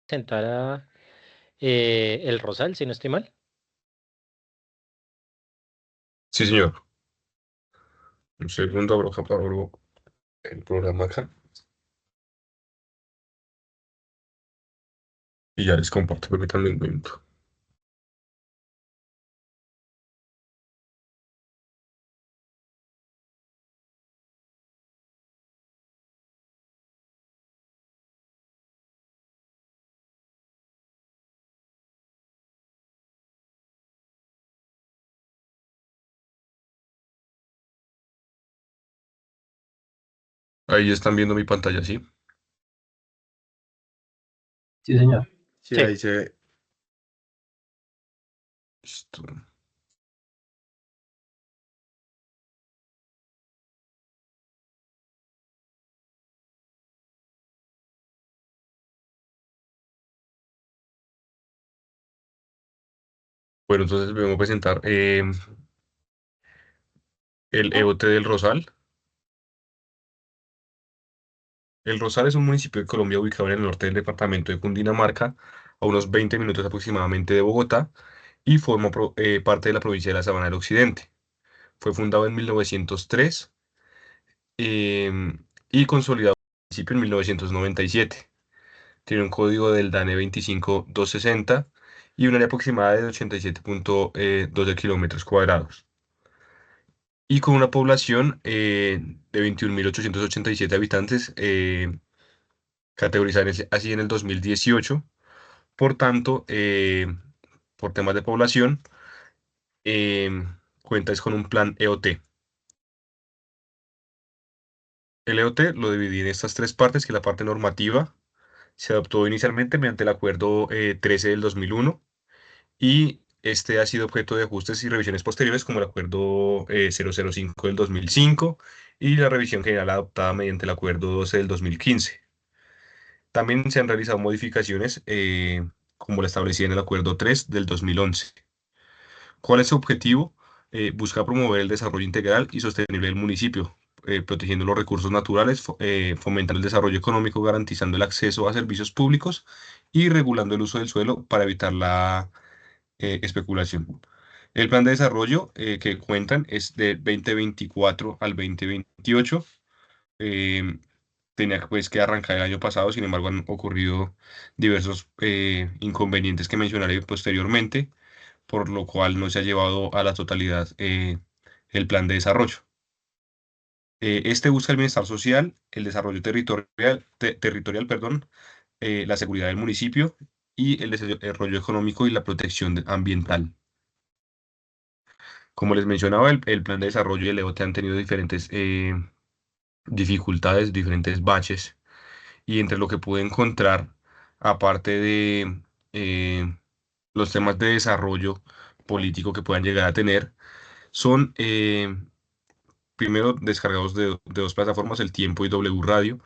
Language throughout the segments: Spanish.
Presentara el Rosal, si no estoy mal. Sí, señor. Un segundo, abro el programa acá y ya les comparto. Permítanme un momento. Ahí están viendo mi pantalla, ¿sí? Sí, señor. Sí, Sí, ahí se ve. Listo. Bueno, entonces vengo a presentar el EOT del Rosal. El Rosal es un municipio de Colombia ubicado en el norte del departamento de Cundinamarca, a unos 20 minutos aproximadamente de Bogotá, y forma parte de la provincia de la Sabana del Occidente. Fue fundado en 1903 y consolidado el municipio en 1997. Tiene un código del DANE 25260 y un área aproximada de 87,12 kilómetros cuadrados. Y con una población de 21.887 habitantes, categorizada así en el 2018. Por tanto, por temas de población, eh, cuenta es con un plan EOT. El EOT lo dividí en estas tres partes, que es la parte normativa. Se adoptó inicialmente mediante el Acuerdo 13 del 2001 y este ha sido objeto de ajustes y revisiones posteriores como el Acuerdo 005 del 2005 y la revisión general adoptada mediante el Acuerdo 12 del 2015. También se han realizado modificaciones como la establecida en el Acuerdo 3 del 2011. ¿Cuál es su objetivo? Busca promover el desarrollo integral y sostenible del municipio, protegiendo los recursos naturales, fomentar el desarrollo económico, garantizando el acceso a servicios públicos y regulando el uso del suelo para evitar la especulación. El plan de desarrollo que cuentan es de 2024 al 2028. eh, Tenía pues que arrancar el año pasado, sin embargo han ocurrido diversos inconvenientes que mencionaré posteriormente, por lo cual no se ha llevado a la totalidad el plan de desarrollo. Este busca el bienestar social, el desarrollo territorial, perdón, la seguridad del municipio y el desarrollo económico y la protección ambiental. Como les mencionaba, el plan de desarrollo y el EOT han tenido diferentes dificultades, diferentes baches, y entre lo que pude encontrar, aparte de los temas de desarrollo político que puedan llegar a tener, son primero descargados de dos plataformas, El Tiempo y W Radio.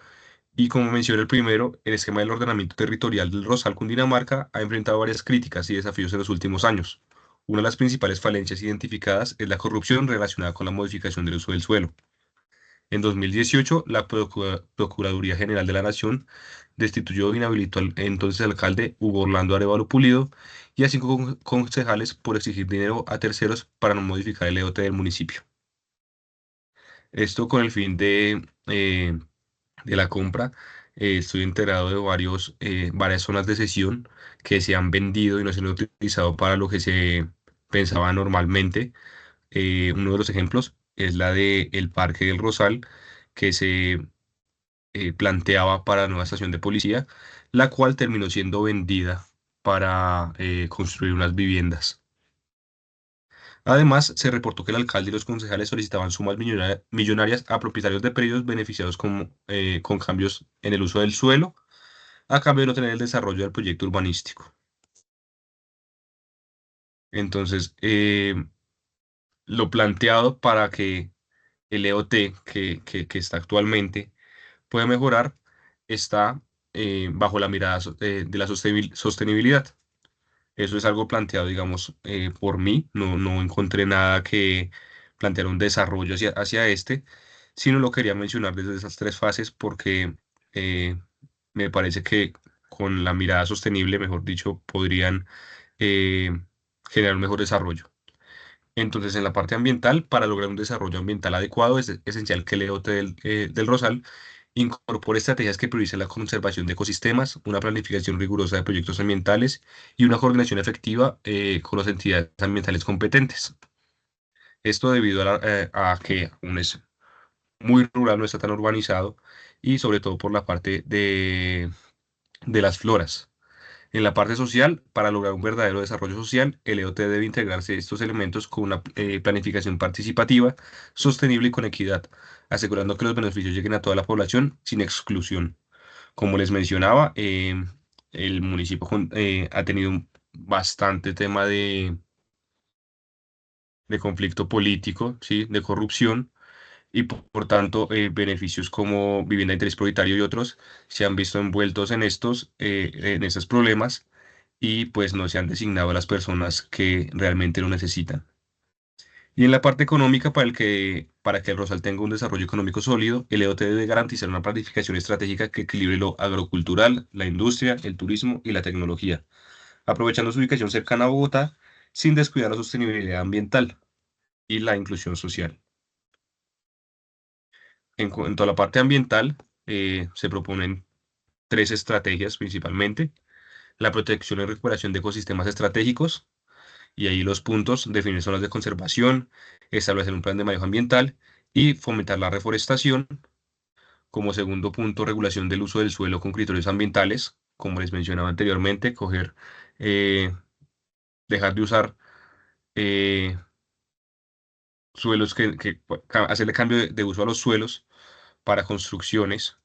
Y como mencioné el primero, el esquema del ordenamiento territorial del Rosal Cundinamarca ha enfrentado varias críticas y desafíos en los últimos años. Una de las principales falencias identificadas es la corrupción relacionada con la modificación del uso del suelo. En 2018, la Procuraduría General de la Nación destituyó e inhabilitó al entonces alcalde Hugo Orlando Arévalo Pulido y a 5 concejales por exigir dinero a terceros para no modificar el EOT del municipio. Esto con el fin de la compra. Estoy enterado de varias zonas de cesión que se han vendido y no se han utilizado para lo que se pensaba normalmente. Uno de los ejemplos es la de el Parque del Rosal, que se planteaba para la nueva estación de policía, la cual terminó siendo vendida para construir unas viviendas. Además, se reportó que el alcalde y los concejales solicitaban sumas millonarias a propietarios de predios beneficiados con cambios en el uso del suelo, a cambio de no tener el desarrollo del proyecto urbanístico. Entonces, lo planteado para que el EOT que está actualmente pueda mejorar está bajo la mirada de la sostenibilidad. Eso es algo planteado, digamos, por mí. No encontré nada que plantear un desarrollo hacia este, sino lo quería mencionar desde esas tres fases porque me parece que con la mirada sostenible, mejor dicho, podrían eh, generar un mejor desarrollo. Entonces, en la parte ambiental, para lograr un desarrollo ambiental adecuado, es esencial que el EOT del Rosal incorpore estrategias que prioricen la conservación de ecosistemas, una planificación rigurosa de proyectos ambientales y una coordinación efectiva con las entidades ambientales competentes. Esto debido a que aún es muy rural, no está tan urbanizado y sobre todo por la parte de las floras. En la parte social, para lograr un verdadero desarrollo social, el EOT debe integrarse estos elementos con una planificación participativa, sostenible y con equidad, asegurando que los beneficios lleguen a toda la población sin exclusión. Como les mencionaba, el municipio ha tenido un bastante tema de conflicto político, ¿sí? De corrupción y por tanto beneficios como vivienda de interés prioritario y otros se han visto envueltos en estos problemas y pues no se han designado a las personas que realmente lo necesitan. Y en la parte económica, para que el Rosal tenga un desarrollo económico sólido, el EOT debe garantizar una planificación estratégica que equilibre lo agrocultural, la industria, el turismo y la tecnología, aprovechando su ubicación cercana a Bogotá sin descuidar la sostenibilidad ambiental y la inclusión social. En cuanto a la parte ambiental, se proponen tres estrategias principalmente: la protección y recuperación de ecosistemas estratégicos, y ahí los puntos: definir zonas de conservación, establecer un plan de manejo ambiental y fomentar la reforestación. Como segundo punto, regulación del uso del suelo con criterios ambientales, como les mencionaba anteriormente, eh, dejar de usar eh, suelos hacerle cambio de uso a los suelos para construcciones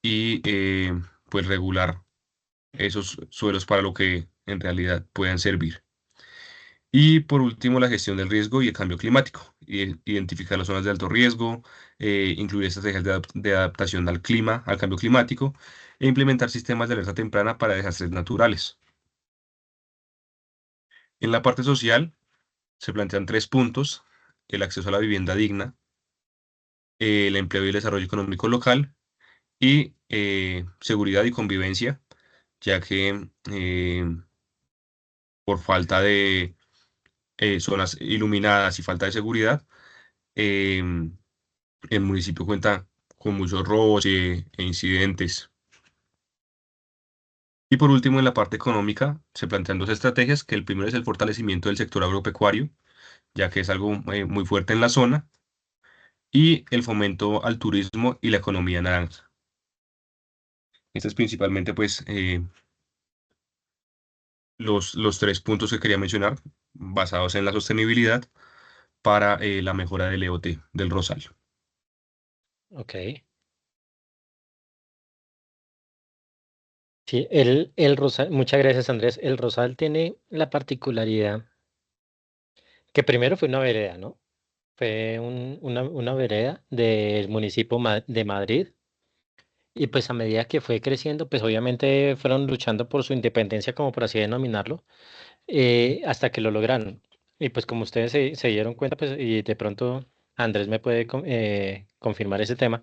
y pues regular esos suelos para lo que en realidad puedan servir. Y por último, la gestión del riesgo y el cambio climático. Identificar las zonas de alto riesgo, incluir estrategias de adaptación al clima, al cambio climático, e implementar sistemas de alerta temprana para desastres naturales. En la parte social, se plantean tres puntos: el acceso a la vivienda digna, el empleo y el desarrollo económico local, y seguridad y convivencia, ya que por falta de zonas iluminadas y falta de seguridad, em, el municipio cuenta con muchos robos e incidentes. Y por último, en la parte económica, se plantean dos estrategias, que el primero es el fortalecimiento del sector agropecuario, ya que es algo muy fuerte en la zona, y el fomento al turismo y la economía naranja. Estos principalmente, pues, los tres puntos que quería mencionar, basados en la sostenibilidad para la mejora del EOT del Rosario. Ok. Sí, el Rosal, muchas gracias Andrés. El Rosal tiene la particularidad que primero fue una vereda, ¿no? Fue una vereda del municipio de Madrid. Y pues a medida que fue creciendo, pues obviamente fueron luchando por su independencia, como por así denominarlo, hasta que lo lograron. Y pues como ustedes se dieron cuenta, pues y de pronto Andrés me puede confirmar ese tema.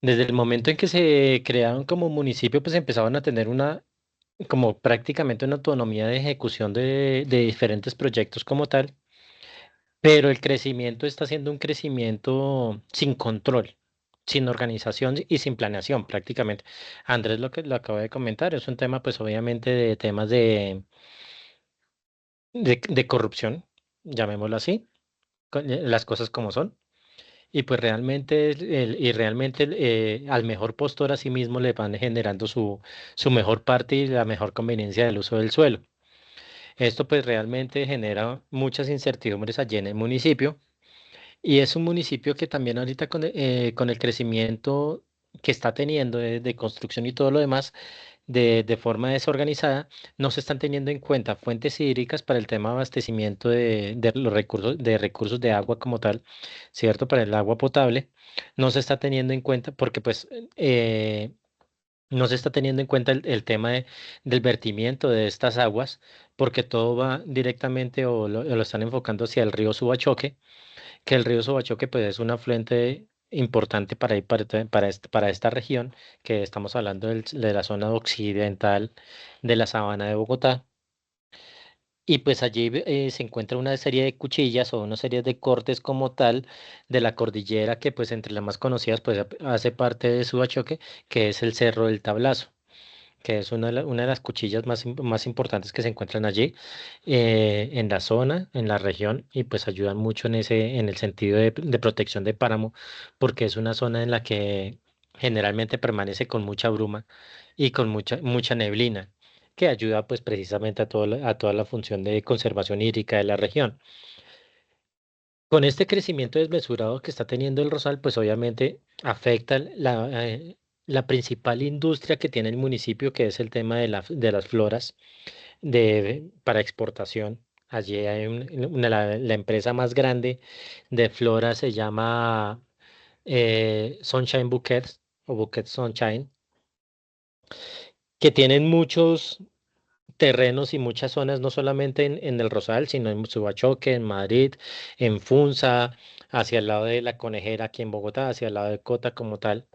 Desde el momento en que se crearon como municipio, pues empezaban a tener como prácticamente una autonomía de ejecución de diferentes proyectos como tal, pero el crecimiento está siendo un crecimiento sin control, sin organización y sin planeación prácticamente. Andrés lo que lo acaba de comentar es un tema pues obviamente de temas de corrupción, llamémoslo así, las cosas como son. Y pues realmente, al mejor postor a sí mismo le van generando su mejor parte y la mejor conveniencia del uso del suelo. Esto pues realmente genera muchas incertidumbres allí en el municipio y es un municipio que también ahorita con el crecimiento que está teniendo de construcción y todo lo demás de forma desorganizada, no se están teniendo en cuenta fuentes hídricas para el tema de abastecimiento de los recursos de agua como tal, ¿cierto? Para el agua potable, no se está teniendo en cuenta porque pues no se está teniendo en cuenta el tema del vertimiento de estas aguas, porque todo va directamente o lo están enfocando hacia el río Subachoque, que el río Subachoque pues es un afluente. importante para, para esta región, que estamos hablando de la zona occidental de la sabana de Bogotá. Y pues allí se encuentra una serie de cuchillas o una serie de cortes como tal de la cordillera que pues entre las más conocidas pues hace parte de Subachoque, que es el Cerro del Tablazo, que es una de las cuchillas más importantes que se encuentran allí en la zona, en la región, y pues ayudan mucho en el sentido de protección de páramo, porque es una zona en la que generalmente permanece con mucha bruma y con mucha neblina, que ayuda pues precisamente a toda la función de conservación hídrica de la región. Con este crecimiento desmesurado que está teniendo el Rosal, pues obviamente afecta la principal industria que tiene el municipio, que es el tema de las floras para exportación. Allí hay la empresa más grande de flora se llama Sunshine Bouquets o Bouquet Sunshine, que tienen muchos terrenos y muchas zonas, no solamente en el Rosal, sino en Subachoque, en Madrid, en Funza, hacia el lado de la Conejera aquí en Bogotá, hacia el lado de Cota como tal.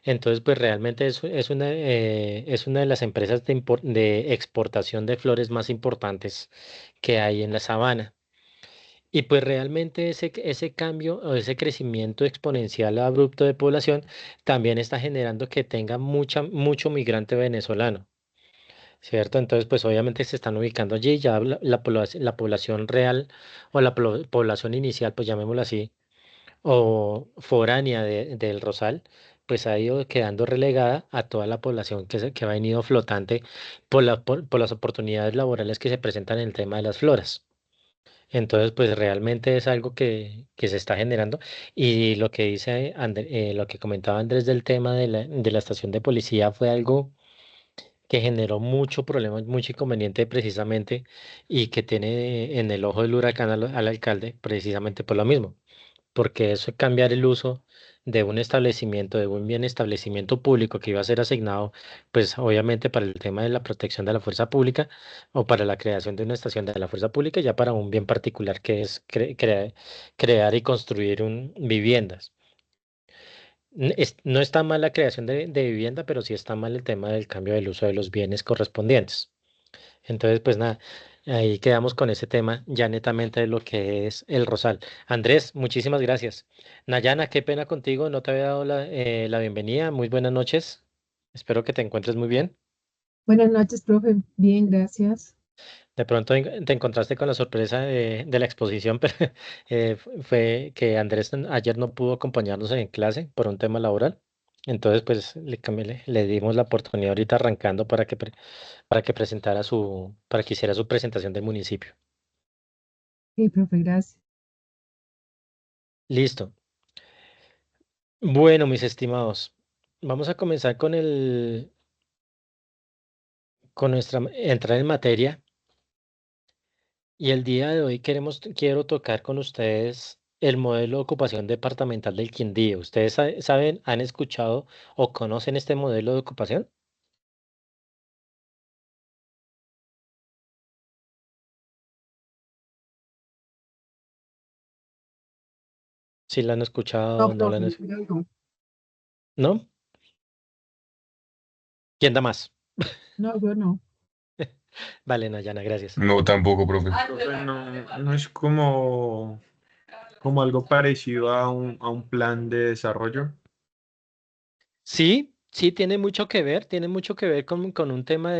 Entonces, pues realmente es una de las empresas de exportación de flores más importantes que hay en la sabana. Y pues realmente ese cambio o ese crecimiento exponencial abrupto de población también está generando que tenga mucho migrante venezolano, ¿cierto? Entonces, pues obviamente se están ubicando allí, ya la población real o la población inicial, pues llamémoslo así, o foránea del Rosal, pues ha ido quedando relegada a toda la población que ha venido flotante por las oportunidades laborales que se presentan en el tema de las floras. Entonces, pues realmente es algo que se está generando. Y lo que dice lo que comentaba Andrés del tema de la estación de policía fue algo que generó mucho problema, mucho inconveniente precisamente y que tiene en el ojo del huracán al alcalde precisamente por lo mismo, porque eso es cambiar el uso de un establecimiento, de un bien establecimiento público que iba a ser asignado, pues obviamente para el tema de la protección de la fuerza pública o para la creación de una estación de la fuerza pública, ya para un bien particular que es crear y construir viviendas. No está mal la creación de vivienda, pero sí está mal el tema del cambio del uso de los bienes correspondientes. Entonces, pues nada, ahí quedamos con ese tema ya netamente de lo que es el Rosal. Andrés, muchísimas gracias. Nayana, qué pena contigo, no te había dado la bienvenida. Muy buenas noches. Espero que te encuentres muy bien. Buenas noches, profe. Bien, gracias. De pronto te encontraste con la sorpresa de la exposición, pero fue que Andrés ayer no pudo acompañarnos en clase por un tema laboral. Entonces, pues le dimos la oportunidad ahorita arrancando para que para que hiciera su presentación del municipio. Sí, profe, gracias. Listo. Bueno, mis estimados, vamos a comenzar con nuestra entrada en materia. Y el día de hoy quiero tocar con ustedes el modelo de ocupación departamental del Quindío. ¿Ustedes saben, han escuchado o conocen este modelo de ocupación? ¿Sí lo han No, escuchado? ¿No lo han profe, escuchado? yo no. ¿No? ¿Quién da más? No, yo no. Vale, Nayana, gracias. No, tampoco, profe. Profe, no es como algo parecido a un plan de desarrollo. Sí, sí, tiene mucho que ver con un tema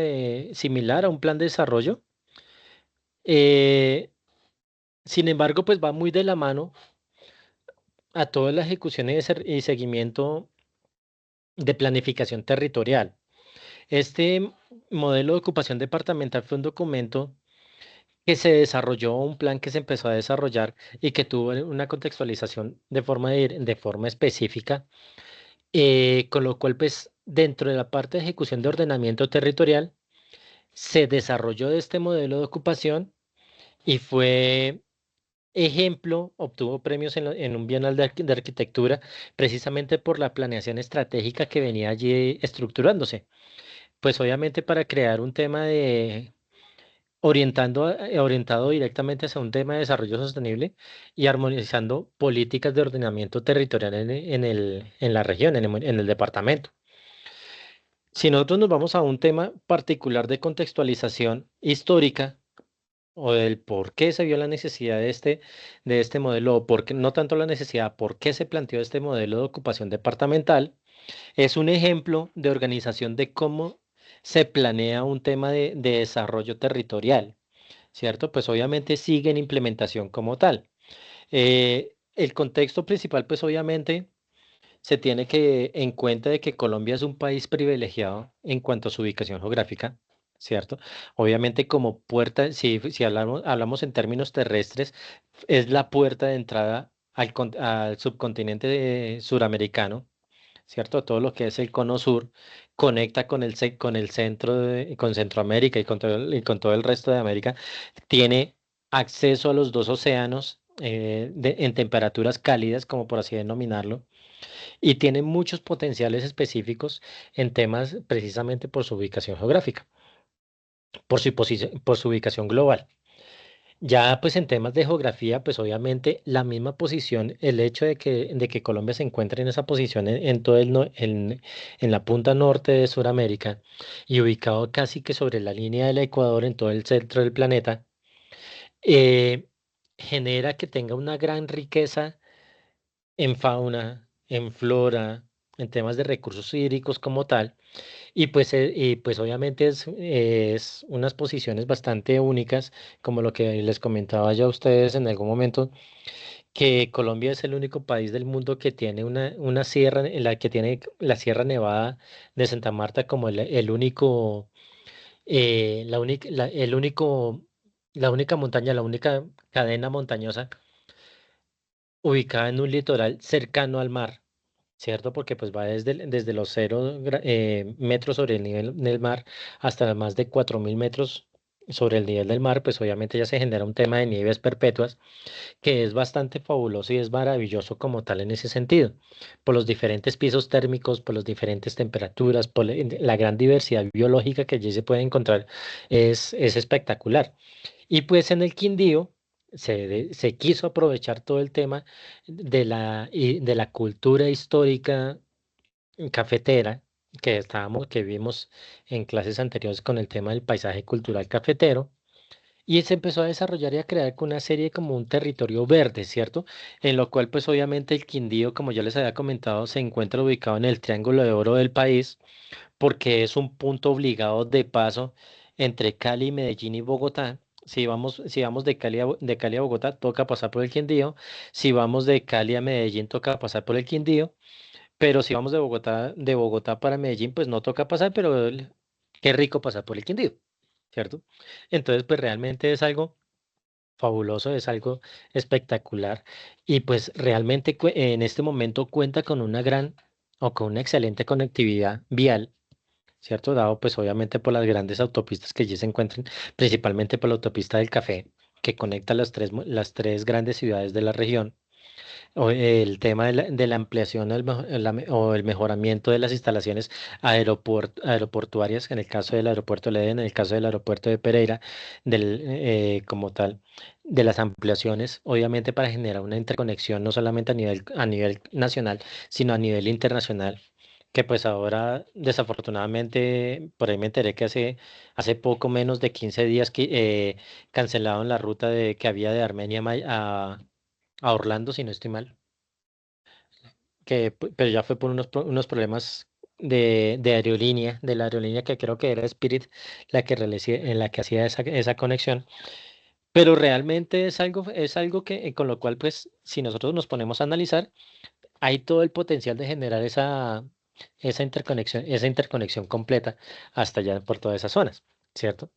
similar a un plan de desarrollo. Eh, Sin embargo, pues va muy de la mano a toda la ejecución y seguimiento de planificación territorial. Este modelo de ocupación departamental fue un documento que se desarrolló, un plan que se empezó a desarrollar y que tuvo una contextualización de forma específica, con lo cual, pues, dentro de la parte de ejecución de ordenamiento territorial, se desarrolló este modelo de ocupación y fue ejemplo, obtuvo premios en un bienal de arquitectura precisamente por la planeación estratégica que venía allí estructurándose. Pues obviamente para crear un tema orientado directamente hacia un tema de desarrollo sostenible y armonizando políticas de ordenamiento territorial en la región, en el departamento. Si nosotros nos vamos a un tema particular de contextualización histórica o del por qué se vio la necesidad de este modelo, o por qué, no tanto la necesidad, por qué se planteó este modelo de ocupación departamental, es un ejemplo de organización de cómo se planea un tema de desarrollo territorial, ¿cierto? Pues obviamente sigue en implementación como tal. El contexto principal, pues obviamente se tiene que en cuenta de que Colombia es un país privilegiado en cuanto a su ubicación geográfica, ¿cierto? Obviamente como puerta, si hablamos en términos terrestres, es la puerta de entrada al subcontinente suramericano, ¿cierto? Todo lo que es el cono sur conecta con el centro, con Centroamérica y con todo el resto de América. Tiene acceso a los dos océanos en temperaturas cálidas, como por así denominarlo, y tiene muchos potenciales específicos en temas precisamente por su ubicación geográfica, por su ubicación global. Ya pues en temas de geografía, pues obviamente la misma posición, el hecho de que Colombia se encuentre en esa posición en todo en la punta norte de Sudamérica y ubicado casi que sobre la línea del Ecuador en todo el centro del planeta, eh, genera que tenga una gran riqueza en fauna, en flora, en temas de recursos hídricos como tal. Y pues obviamente es unas posiciones bastante únicas, como lo que les comentaba ya a ustedes en algún momento, que Colombia es el único país del mundo que tiene una sierra, en la que tiene la Sierra Nevada de Santa Marta como el único, el único, la única montaña, la única cadena montañosa ubicada en un litoral cercano al mar. ¿Cierto? Porque pues va desde los 0 metros sobre el nivel del mar hasta más de 4000 metros sobre el nivel del mar, pues obviamente ya se genera un tema de nieves perpetuas que es bastante fabuloso y es maravilloso como tal en ese sentido, por los diferentes pisos térmicos, por las diferentes temperaturas, por la gran diversidad biológica que allí se puede encontrar, es espectacular. Y pues en el Quindío se quiso aprovechar todo el tema de la cultura histórica cafetera que vimos en clases anteriores con el tema del paisaje cultural cafetero. Y se empezó a desarrollar y a crear con una serie como un territorio verde, ¿cierto? En lo cual pues obviamente el Quindío, como ya les había comentado, se encuentra ubicado en el Triángulo de Oro del país porque es un punto obligado de paso entre Cali, Medellín y Bogotá. Si vamos de Cali a Bogotá, toca pasar por el Quindío. Si vamos de Cali a Medellín, toca pasar por el Quindío. Pero si vamos de Bogotá para Medellín, pues no toca pasar, pero qué rico pasar por el Quindío, ¿cierto? Entonces, pues realmente es algo fabuloso, es algo espectacular y pues realmente en este momento cuenta con una gran o con una excelente conectividad vial, ¿cierto? Dado pues obviamente por las grandes autopistas que allí se encuentran, principalmente por la autopista del Café, que conecta las tres grandes ciudades de la región, o el tema de la ampliación o el mejoramiento de las instalaciones aeroportuarias, en el caso del aeropuerto de Leden, en el caso del aeropuerto de Pereira, como tal, de las ampliaciones, obviamente para generar una interconexión no solamente a nivel nacional, sino a nivel internacional. Que pues ahora, desafortunadamente, por ahí me enteré que hace poco menos de 15 días que cancelaron la ruta que había de Armenia a Orlando, si no estoy mal, pero ya fue por unos problemas de aerolínea, de la aerolínea que creo que era Spirit en la que hacía esa conexión. Pero realmente es algo que, con lo cual, pues, si nosotros nos ponemos a analizar, hay todo el potencial de generar esa interconexión completa hasta allá por todas esas zonas, ¿cierto?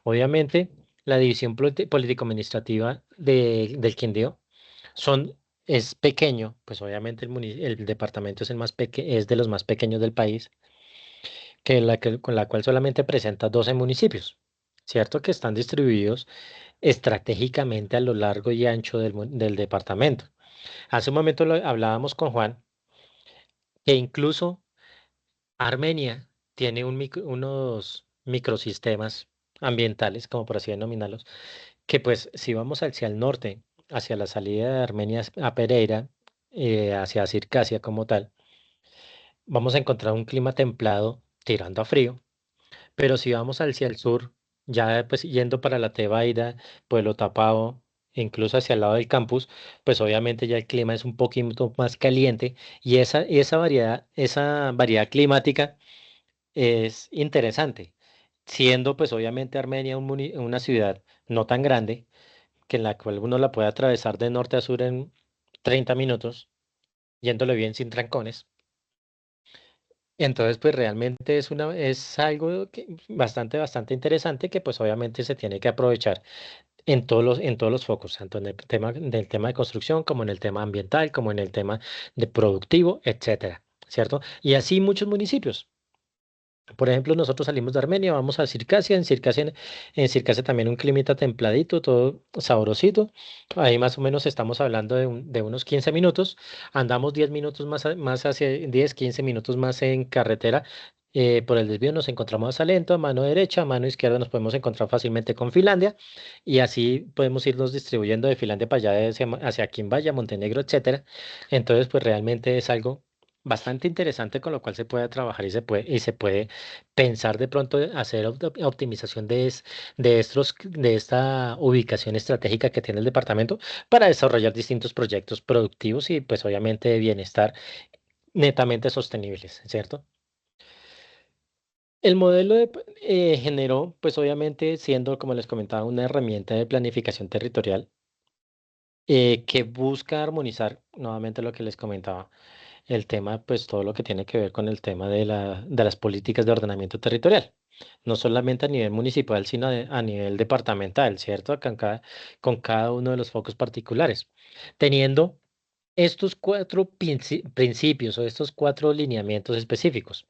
Obviamente, la división político-administrativa del Quindío es pequeño, pues obviamente el departamento es es de los más pequeños del país, con la cual solamente presenta 12 municipios, ¿cierto? Que están distribuidos estratégicamente a lo largo y ancho del departamento. Hace un momento hablábamos con Juan, que incluso Armenia tiene unos microsistemas ambientales, como por así denominarlos, que pues si vamos hacia el norte, hacia la salida de Armenia a Pereira, hacia Circasia como tal, vamos a encontrar un clima templado tirando a frío, pero si vamos hacia el sur, ya pues yendo para la Tebaida, Pueblo Tapao, incluso hacia el lado del campus, pues obviamente ya el clima es un poquito más caliente y esa variedad climática es interesante, siendo pues obviamente Armenia una ciudad no tan grande, que en la cual uno la puede atravesar de norte a sur en 30 minutos, yéndole bien sin trancones. Entonces, pues realmente es algo bastante interesante que pues obviamente se tiene que aprovechar en todos los focos, tanto en el del tema de construcción, como en el tema ambiental, como en el tema de productivo, etcétera, ¿cierto? Y así muchos municipios. Por ejemplo, nosotros salimos de Armenia, vamos a Circasia, en Circasia también un climita templadito, todo sabrosito. Ahí más o menos estamos hablando de unos 15 minutos. Andamos 10 minutos más hacia 10, 15 minutos más en carretera. Por el desvío nos encontramos a Salento, a mano derecha, a mano izquierda nos podemos encontrar fácilmente con Finlandia y así podemos irnos distribuyendo de Finlandia para allá hacia Quimbaya, Montenegro, etcétera. Entonces, pues realmente es algo bastante interesante con lo cual se puede trabajar y se puede pensar de pronto hacer optimización de esta ubicación estratégica que tiene el departamento para desarrollar distintos proyectos productivos y pues obviamente de bienestar netamente sostenibles, ¿cierto? El modelo generó, pues obviamente siendo, como les comentaba, una herramienta de planificación territorial que busca armonizar, nuevamente lo que les comentaba, el tema, pues todo lo que tiene que ver con el tema de las políticas de ordenamiento territorial, no solamente a nivel municipal, sino a nivel departamental, ¿cierto? Con cada uno de los focos particulares, teniendo estos cuatro principios o estos cuatro lineamientos específicos.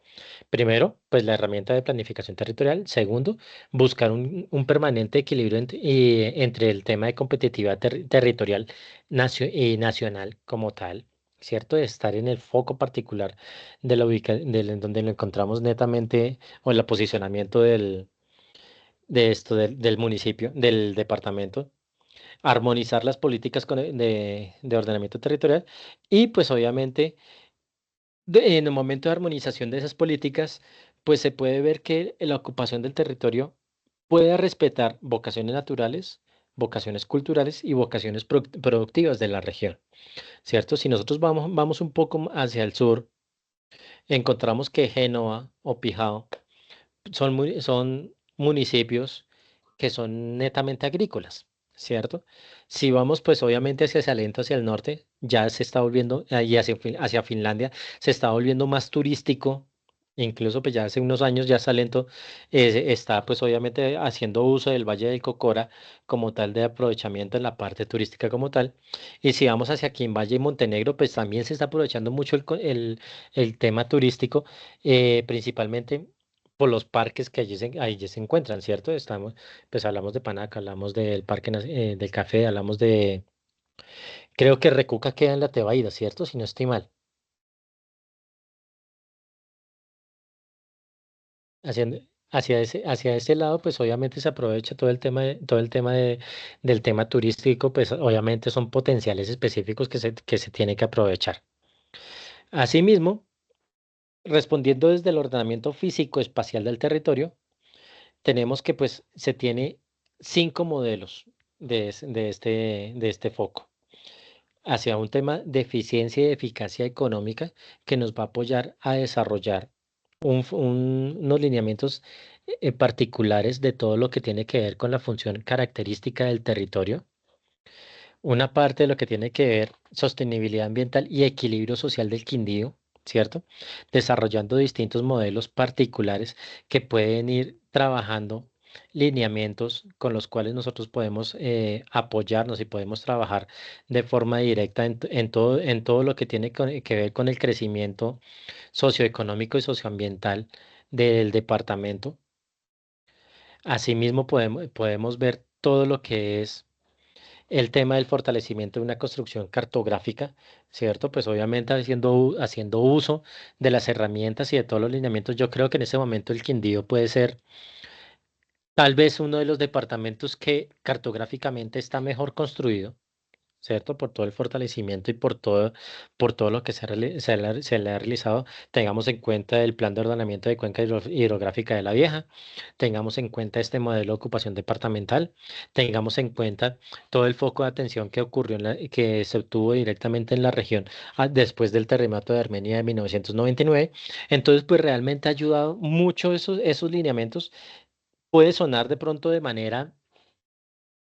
Primero, pues la herramienta de planificación territorial. Segundo, buscar un permanente equilibrio entre el tema de competitividad territorial y nacional como tal, ¿cierto? De estar en el foco particular en donde lo encontramos netamente o el posicionamiento del municipio, del departamento. Armonizar las políticas de ordenamiento territorial y pues obviamente en el momento de armonización de esas políticas, pues se puede ver que la ocupación del territorio puede respetar vocaciones naturales, vocaciones culturales y vocaciones productivas de la región, ¿cierto? Si nosotros vamos un poco hacia el sur, encontramos que Génova o Pijao son municipios que son netamente agrícolas, ¿cierto? Si vamos, pues obviamente hacia Salento, hacia el norte, ya se está volviendo, y hacia Finlandia, se está volviendo más turístico. Incluso pues ya hace unos años ya Salento está pues obviamente haciendo uso del Valle del Cocora como tal de aprovechamiento en la parte turística como tal. Y si vamos hacia Valle y Montenegro, pues también se está aprovechando mucho el tema turístico, principalmente por los parques que allí se encuentran, ¿cierto? Pues hablamos de Panaca, hablamos del del Café, creo que Recuca queda en la Tebaida, ¿cierto? Si no estoy mal. Haciendo, hacia ese lado, pues obviamente se aprovecha todo el tema del tema turístico, pues obviamente son potenciales específicos que se tiene que aprovechar. Asimismo, respondiendo desde el ordenamiento físico espacial del territorio, tenemos que pues se tiene 5 modelos de este foco hacia un tema de eficiencia y eficacia económica que nos va a apoyar a desarrollar unos lineamientos particulares de todo lo que tiene que ver con la función característica del territorio, una parte de lo que tiene que ver sostenibilidad ambiental y equilibrio social del Quindío, ¿cierto? Desarrollando distintos modelos particulares que pueden ir trabajando lineamientos con los cuales nosotros podemos apoyarnos y podemos trabajar de forma directa en todo lo que tiene que ver con el crecimiento socioeconómico y socioambiental del departamento. Asimismo, podemos ver todo lo que es el tema del fortalecimiento de una construcción cartográfica, ¿cierto? Pues obviamente haciendo uso de las herramientas y de todos los lineamientos, yo creo que en ese momento el Quindío puede ser Tal vez uno de los departamentos que cartográficamente está mejor construido, ¿cierto? Por todo el fortalecimiento y por todo lo que se le ha realizado, tengamos en cuenta el plan de ordenamiento de cuenca hidrográfica de La Vieja, tengamos en cuenta este modelo de ocupación departamental, tengamos en cuenta todo el foco de atención que ocurrió, que se obtuvo directamente en la región después del terremoto de Armenia de 1999. Entonces, pues realmente ha ayudado mucho esos lineamientos. Puede sonar de pronto de manera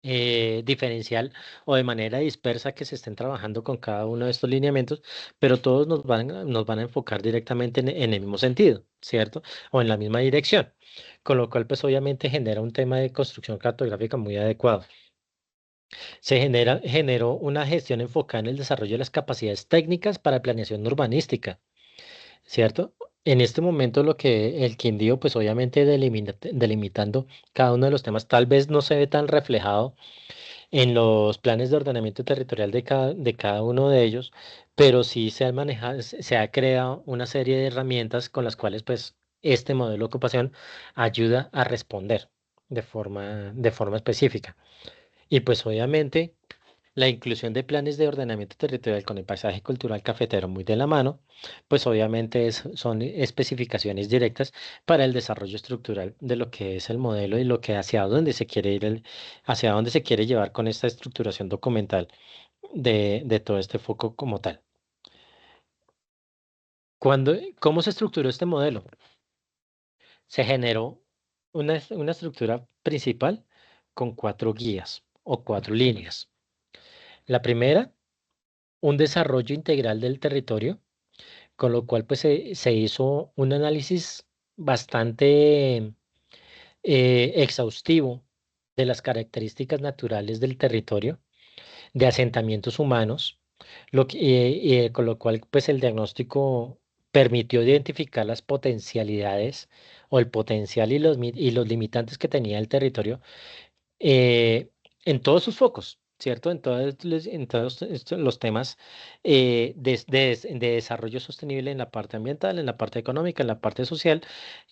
diferencial o de manera dispersa que se estén trabajando con cada uno de estos lineamientos, pero todos nos van a enfocar directamente en el mismo sentido, ¿cierto? O en la misma dirección, con lo cual pues obviamente genera un tema de construcción cartográfica muy adecuado. Generó una gestión enfocada en el desarrollo de las capacidades técnicas para planeación urbanística, ¿cierto? En este momento lo que el Quindío, pues obviamente delimitando cada uno de los temas, tal vez no se ve tan reflejado en los planes de ordenamiento territorial de cada uno de ellos, pero sí se ha manejado, se ha creado una serie de herramientas con las cuales pues este modelo de ocupación ayuda a responder de forma específica. Y pues obviamente la inclusión de planes de ordenamiento territorial con el paisaje cultural cafetero muy de la mano, pues obviamente son especificaciones directas para el desarrollo estructural de lo que es el modelo y lo que hacia dónde se quiere ir, hacia dónde se quiere llevar con esta estructuración documental de todo este foco como tal. ¿Cómo se estructuró este modelo? Se generó una estructura principal con 4 guías o 4 líneas. La primera, un desarrollo integral del territorio, con lo cual pues se hizo un análisis bastante exhaustivo de las características naturales del territorio, de asentamientos humanos, con lo cual pues el diagnóstico permitió identificar las potencialidades o el potencial y los limitantes que tenía el territorio eh, en todos sus focos, ¿cierto? En todos los temas de desarrollo sostenible en la parte ambiental, en la parte económica, en la parte social,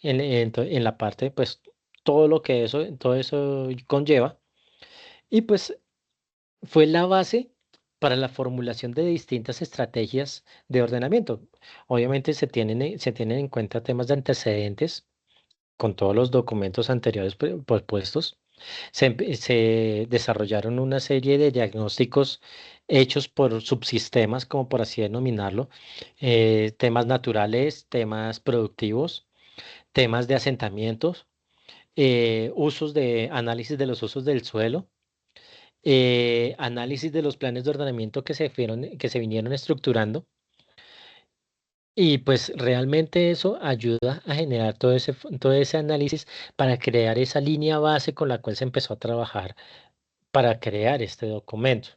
en la parte, pues, todo eso conlleva. Y pues fue la base para la formulación de distintas estrategias de ordenamiento. Obviamente se tienen en cuenta temas de antecedentes con todos los documentos anteriores propuestos. Se desarrollaron una serie de diagnósticos hechos por subsistemas, como por así denominarlo, temas naturales, temas productivos, temas de asentamientos, usos de análisis de los usos del suelo, análisis de los planes de ordenamiento que se vinieron estructurando. Y pues realmente eso ayuda a generar todo ese análisis para crear esa línea base con la cual se empezó a trabajar para crear este documento.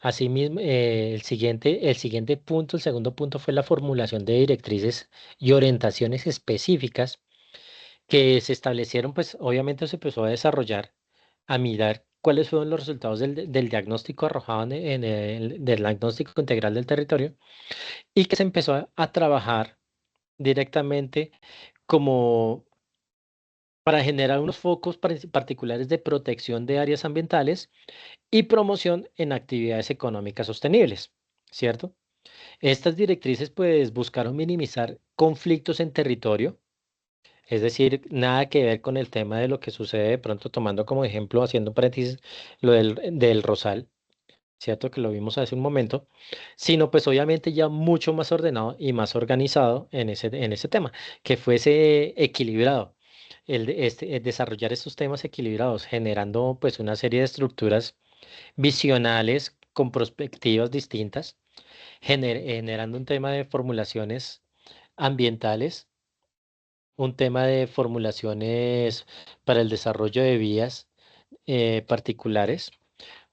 Asimismo, el siguiente punto, el segundo punto fue la formulación de directrices y orientaciones específicas que se establecieron, pues obviamente se empezó a desarrollar, a mirar cuáles fueron los resultados del diagnóstico arrojado del diagnóstico integral del territorio y que se empezó a trabajar directamente como para generar unos focos particulares de protección de áreas ambientales y promoción en actividades económicas sostenibles, ¿cierto? Estas directrices pues buscaron minimizar conflictos en territorio, es decir, nada que ver con el tema de lo que sucede de pronto tomando como ejemplo, haciendo paréntesis, lo del Rosal, ¿cierto? Que lo vimos hace un momento, sino pues obviamente ya mucho más ordenado y más organizado en ese tema, que fuese equilibrado, desarrollar estos temas equilibrados, generando pues una serie de estructuras visionales con perspectivas distintas, generando un tema de formulaciones ambientales, un tema de formulaciones para el desarrollo de vías particulares,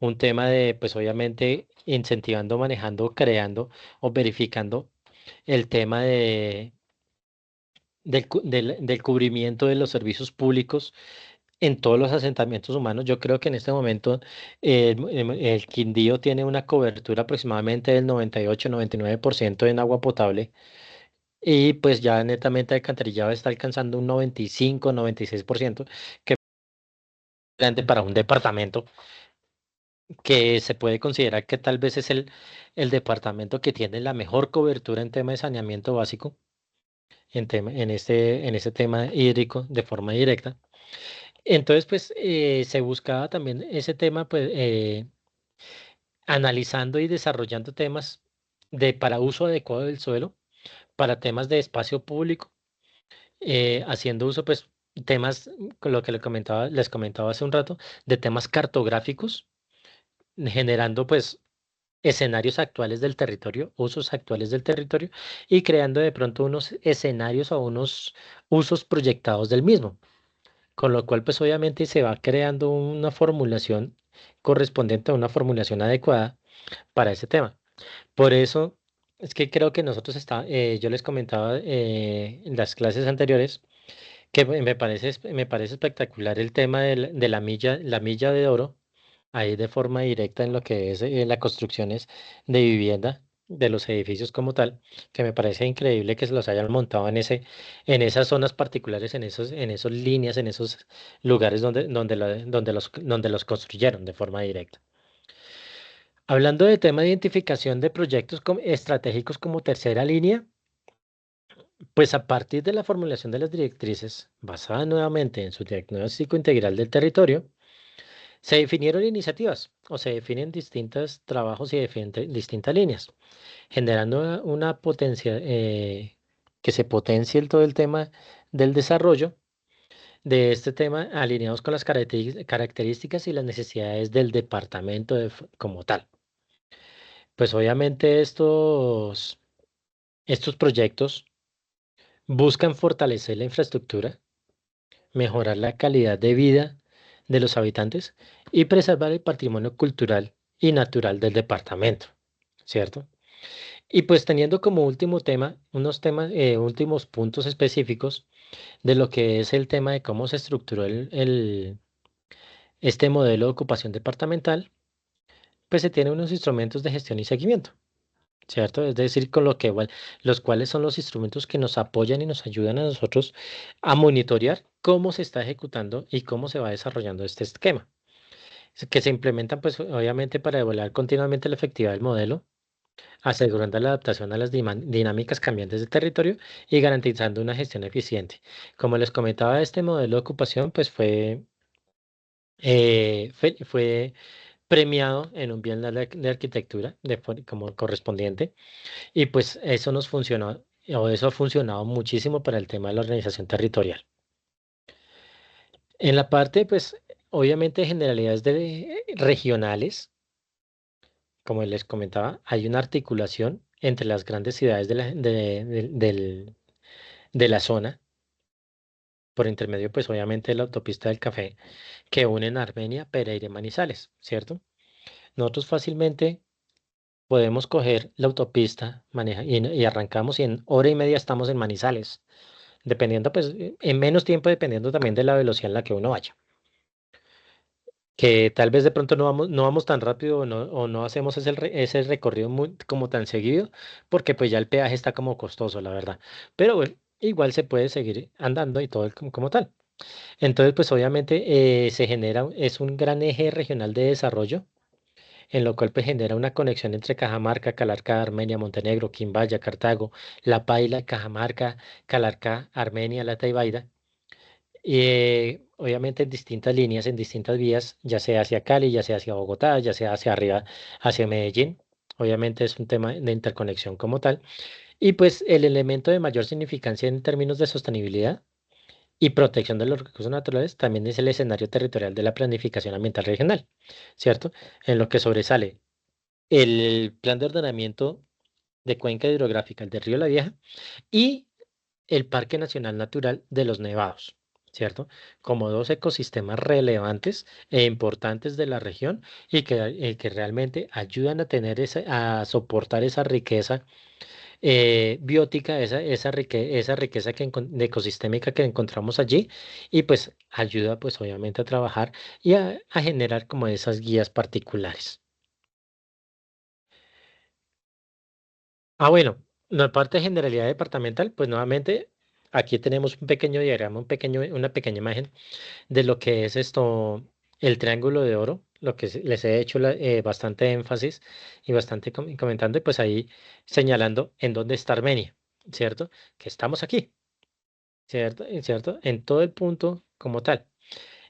un tema de, pues obviamente, incentivando, manejando, creando o verificando el tema del cubrimiento de los servicios públicos en todos los asentamientos humanos. Yo creo que en este momento el Quindío tiene una cobertura aproximadamente del 98-99% en agua potable y pues ya netamente alcantarillado está alcanzando un 95-96%, que grande para un departamento que se puede considerar que tal vez es el departamento que tiene la mejor cobertura en tema de saneamiento básico, en este tema hídrico de forma directa. Entonces, pues se buscaba también ese tema, pues analizando y desarrollando temas para uso adecuado del suelo, para temas de espacio público, haciendo uso, pues, temas, con lo que les comentaba hace un rato, de temas cartográficos, generando, pues, escenarios actuales del territorio, usos actuales del territorio, y creando de pronto unos escenarios o unos usos proyectados del mismo. Con lo cual, pues, obviamente se va creando una formulación correspondiente a una formulación adecuada para ese tema. Por eso es que creo que yo les comentaba en las clases anteriores que me parece espectacular el tema de la milla de oro, ahí de forma directa en lo que es las construcciones de vivienda, de los edificios como tal, que me parece increíble que se los hayan montado en esas zonas particulares, en esos líneas, en esos lugares donde los construyeron de forma directa. Hablando de tema de identificación de proyectos estratégicos como tercera línea, pues a partir de la formulación de las directrices, basada nuevamente en su diagnóstico integral del territorio, se definieron iniciativas o se definen distintos trabajos y distintas líneas, generando una potencia, que se potencie todo el tema del desarrollo de este tema alineados con las características y las necesidades del departamento como tal. Pues obviamente estos proyectos buscan fortalecer la infraestructura, mejorar la calidad de vida de los habitantes y preservar el patrimonio cultural y natural del departamento, ¿cierto? Y pues teniendo como último tema, últimos puntos específicos de lo que es el tema de cómo se estructuró este modelo de ocupación departamental, pues se tienen unos instrumentos de gestión y seguimiento. ¿Cierto? Es decir, los cuales son los instrumentos que nos apoyan y nos ayudan a nosotros a monitorear cómo se está ejecutando y cómo se va desarrollando este esquema. Que se implementan, pues, obviamente, para evaluar continuamente la efectividad del modelo, asegurando la adaptación a las dinámicas cambiantes del territorio y garantizando una gestión eficiente. Como les comentaba, este modelo de ocupación, pues, fue premiado en un Bienal de Arquitectura como correspondiente. Y pues eso nos funcionó, o eso ha funcionado muchísimo para el tema de la organización territorial. En la parte, pues, obviamente de generalidades regionales, como les comentaba, hay una articulación entre las grandes ciudades de la zona, por intermedio, pues, obviamente, de la autopista del café, que unen Armenia, Pereira y Manizales, ¿cierto? Nosotros fácilmente podemos coger la autopista y arrancamos y en hora y media estamos en Manizales. Dependiendo, pues, en menos tiempo, dependiendo también de la velocidad en la que uno vaya. Que tal vez de pronto no vamos tan rápido o no hacemos ese recorrido como tan seguido, porque pues ya el peaje está como costoso, la verdad. Pero bueno, igual se puede seguir andando y todo como tal. Entonces, pues obviamente es un gran eje regional de desarrollo, en lo cual pues genera una conexión entre Cajamarca, Calarcá, Armenia, Montenegro, Quimbaya, Cartago, La Paila, Cajamarca, Calarcá, Armenia, La Taibaida. Obviamente en distintas líneas, en distintas vías, ya sea hacia Cali, ya sea hacia Bogotá, ya sea hacia arriba, hacia Medellín. Obviamente es un tema de interconexión como tal. Y pues el elemento de mayor significancia en términos de sostenibilidad y protección de los recursos naturales también es el escenario territorial de la planificación ambiental regional, ¿cierto? En lo que sobresale el plan de ordenamiento de cuenca hidrográfica del río La Vieja y el Parque Nacional Natural de los Nevados, ¿cierto? Como dos ecosistemas relevantes e importantes de la región y que realmente ayudan a a soportar esa riqueza biótica, esa riqueza ecosistémica que encontramos allí y pues ayuda pues obviamente a trabajar y a generar como esas guías particulares. Ah, bueno, la parte de generalidad departamental, pues nuevamente aquí tenemos un pequeño diagrama, una pequeña imagen de lo que es esto, el Triángulo de Oro, lo que les he hecho bastante énfasis y bastante comentando, y pues ahí señalando en dónde está Armenia, ¿cierto? Que estamos aquí, ¿cierto? ¿Cierto? En todo el punto como tal.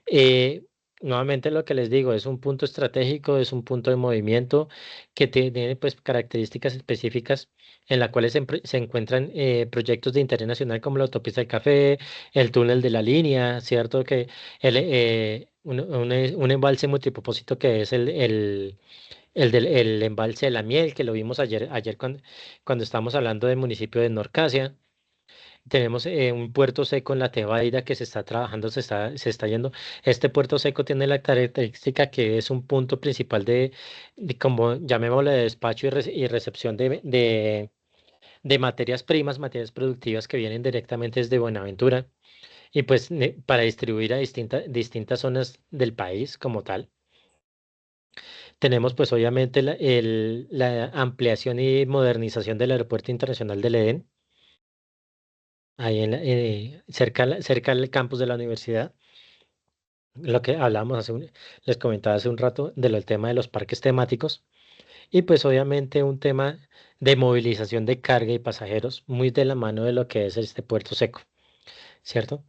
Eh, Nuevamente lo que les digo, es un punto estratégico, es un punto de movimiento que tiene pues características específicas en las cuales se encuentran proyectos de interés nacional como la autopista del Café, el túnel de la línea, ¿cierto? Que un embalse multipropósito que es el embalse de la Miel, que lo vimos ayer cuando estábamos hablando del municipio de Norcasia. Tenemos un puerto seco en la Tebaida que se está trabajando, se está yendo. Este puerto seco tiene la característica que es un punto principal de como llamémosle, de despacho y recepción de materias primas, materias productivas que vienen directamente desde Buenaventura y pues para distribuir a distintas zonas del país como tal. Tenemos pues obviamente la ampliación y modernización del Aeropuerto Internacional del Edén, ahí cerca del campus de la universidad. Lo que hablábamos les comentaba hace un rato del tema de los parques temáticos y pues obviamente un tema de movilización de carga y pasajeros muy de la mano de lo que es este puerto seco, ¿cierto?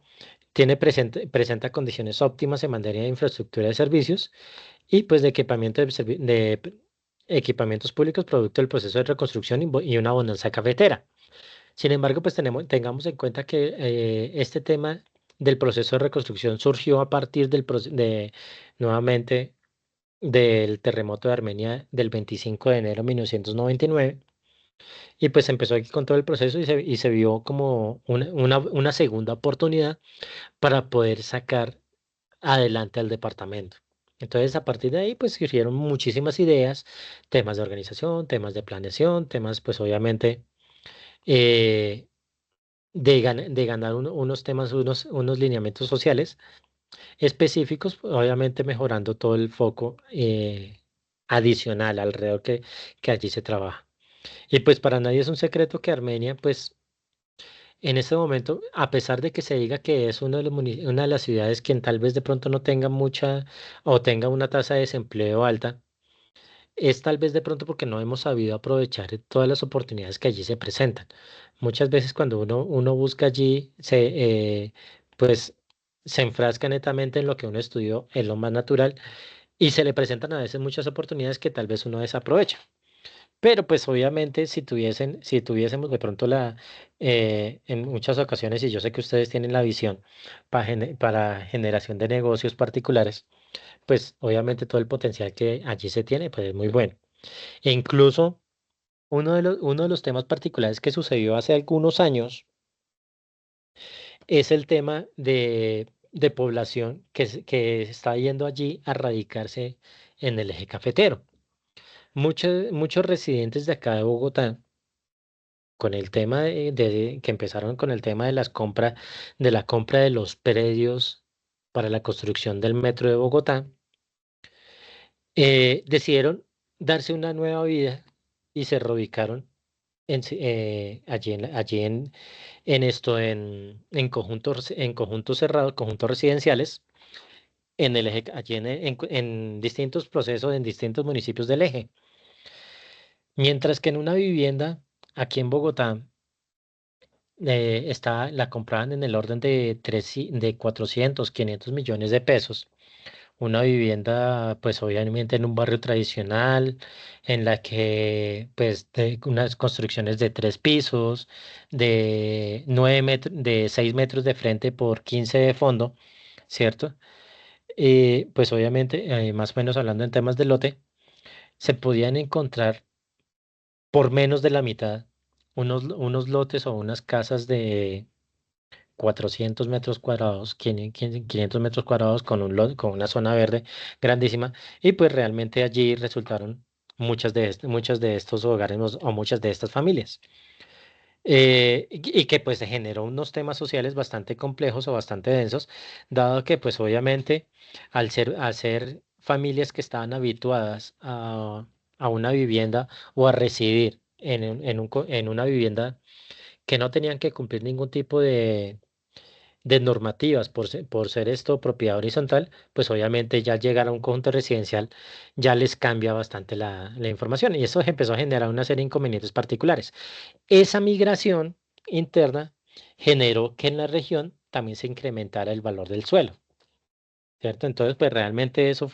Presenta condiciones óptimas en materia de infraestructura de servicios y pues de equipamiento equipamientos públicos producto del proceso de reconstrucción y una bonanza cafetera. Sin embargo, pues tengamos en cuenta que este tema del proceso de reconstrucción surgió a partir nuevamente del terremoto de Armenia del 25 de enero de 1999 y pues empezó aquí con todo el proceso y se vio como una segunda oportunidad para poder sacar adelante al departamento. Entonces, a partir de ahí, pues surgieron muchísimas ideas, temas de organización, temas de planeación, temas, pues obviamente, eh, de ganar unos temas, unos lineamientos sociales específicos, obviamente mejorando todo el foco adicional alrededor que allí se trabaja. Y pues para nadie es un secreto que Armenia, pues en este momento, a pesar de que se diga que es una de las ciudades que tal vez de pronto no tenga mucha o tenga una tasa de desempleo alta, es tal vez de pronto porque no hemos sabido aprovechar todas las oportunidades que allí se presentan. Muchas veces cuando uno busca allí, pues se enfrasca netamente en lo que uno estudió, en lo más natural, y se le presentan a veces muchas oportunidades que tal vez uno desaprovecha. Pero pues obviamente si tuviésemos de pronto en muchas ocasiones, y yo sé que ustedes tienen la visión para generación de negocios particulares, pues obviamente todo el potencial que allí se tiene, pues es muy bueno. E incluso uno de los temas particulares que sucedió hace algunos años es el tema de población que está yendo allí a radicarse en el eje cafetero. Muchos residentes de acá de Bogotá, con el tema que empezaron con el tema de la compra de los predios para la construcción del metro de Bogotá, decidieron darse una nueva vida y se reubicaron en conjuntos cerrados, conjuntos residenciales, allí en distintos procesos, en distintos municipios del eje. Mientras que en una vivienda aquí en Bogotá la compraban en el orden de 400, 500 millones de pesos. Una vivienda, pues obviamente en un barrio tradicional, en la que, pues, de unas construcciones de 3 pisos, de 6 metros de frente por 15 de fondo, ¿cierto? Pues obviamente, más o menos hablando en temas de lote, se podían encontrar por menos de la mitad unos lotes o unas casas de 400 metros cuadrados, 500 metros cuadrados con una zona verde grandísima y pues realmente allí resultaron muchas de estos hogares o muchas de estas familias. Y que pues se generó unos temas sociales bastante complejos o bastante densos, dado que pues obviamente al ser familias que estaban habituadas a una vivienda o a residir en una vivienda que no tenían que cumplir ningún tipo de normativas por ser esto propiedad horizontal, pues obviamente ya llegar a un conjunto residencial ya les cambia bastante la información y eso empezó a generar una serie de inconvenientes particulares. Esa migración interna generó que en la región también se incrementara el valor del suelo, ¿cierto? Entonces, pues realmente eso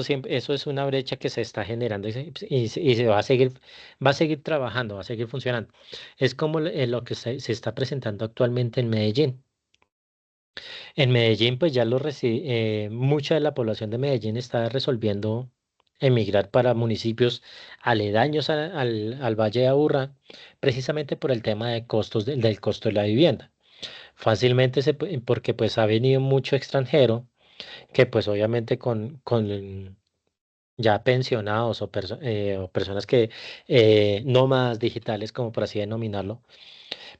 siempre, eso es una brecha que se está generando y se va a seguir trabajando, va a seguir funcionando. Es como lo que se está presentando actualmente en Medellín. En Medellín, pues ya mucha de la población de Medellín está resolviendo emigrar para municipios aledaños al Valle de Aburrá, precisamente por el tema de costos del costo de la vivienda. Fácilmente porque pues ha venido mucho extranjero que pues obviamente con ya pensionados o personas que nómadas digitales, como por así denominarlo,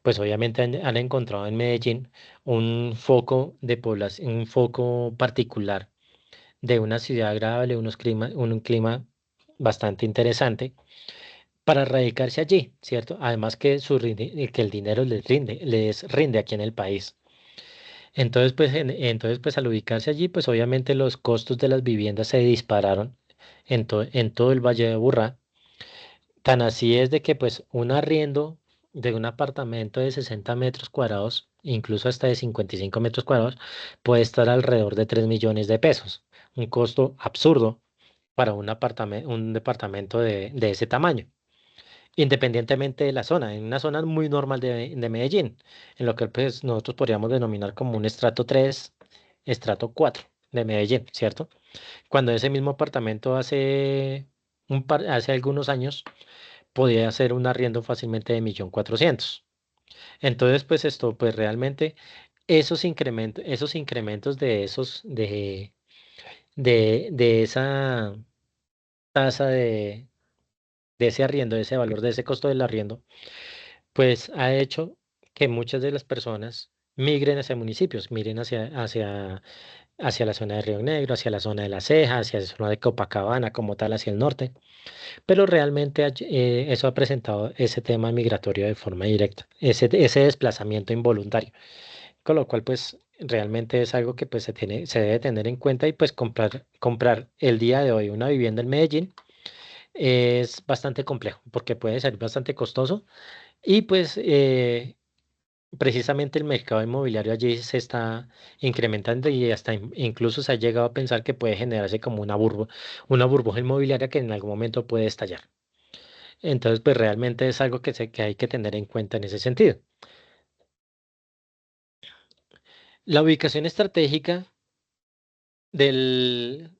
pues obviamente han encontrado en Medellín un foco de población, un foco particular de una ciudad agradable, un clima bastante interesante para radicarse allí, ¿cierto? Además que el dinero les rinde aquí en el país. Entonces, pues al ubicarse allí, pues obviamente los costos de las viviendas se dispararon en todo el Valle de Aburrá. Tan así es de que pues un arriendo de un apartamento de 60 metros cuadrados, incluso hasta de 55 metros cuadrados, puede estar alrededor de 3 millones de pesos. Un costo absurdo para un departamento de ese tamaño, independientemente de la zona, en una zona muy normal de Medellín, en lo que pues nosotros podríamos denominar como un estrato 3, estrato 4 de Medellín, ¿cierto? Cuando ese mismo apartamento hace algunos años podía hacer un arriendo fácilmente de 1.400.000. Entonces, pues esto, pues realmente esos incrementos de esa tasa de ese arriendo, de ese valor, de ese costo del arriendo, pues ha hecho que muchas de las personas migren hacia municipios, migren hacia la zona de Río Negro, hacia la zona de La Ceja, hacia la zona de Copacabana, como tal, hacia el norte. Pero realmente eso ha presentado ese tema migratorio de forma directa, ese desplazamiento involuntario, con lo cual pues realmente es algo que pues se debe tener en cuenta y pues comprar el día de hoy una vivienda en Medellín es bastante complejo porque puede ser bastante costoso y pues precisamente el mercado inmobiliario allí se está incrementando y hasta incluso se ha llegado a pensar que puede generarse como una burbuja inmobiliaria que en algún momento puede estallar. Entonces, pues realmente es algo que hay que tener en cuenta en ese sentido. La ubicación estratégica del,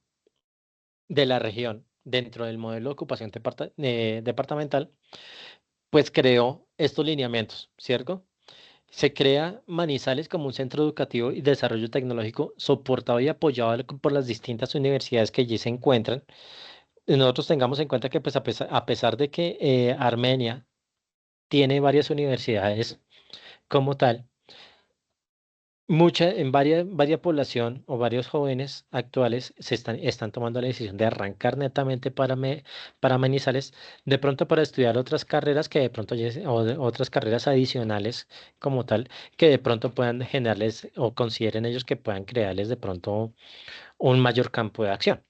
de la región dentro del modelo de ocupación departamental, pues creó estos lineamientos, ¿cierto? Se crea Manizales como un centro educativo y desarrollo tecnológico soportado y apoyado por las distintas universidades que allí se encuentran. Y nosotros tengamos en cuenta que pues a pesar de que Armenia tiene varias universidades como tal, varias población o varios jóvenes actuales están tomando la decisión de arrancar netamente para Manizales, de pronto para estudiar otras carreras que de pronto otras carreras adicionales como tal, que de pronto puedan generarles o consideren ellos que puedan crearles de pronto un mayor campo de acción.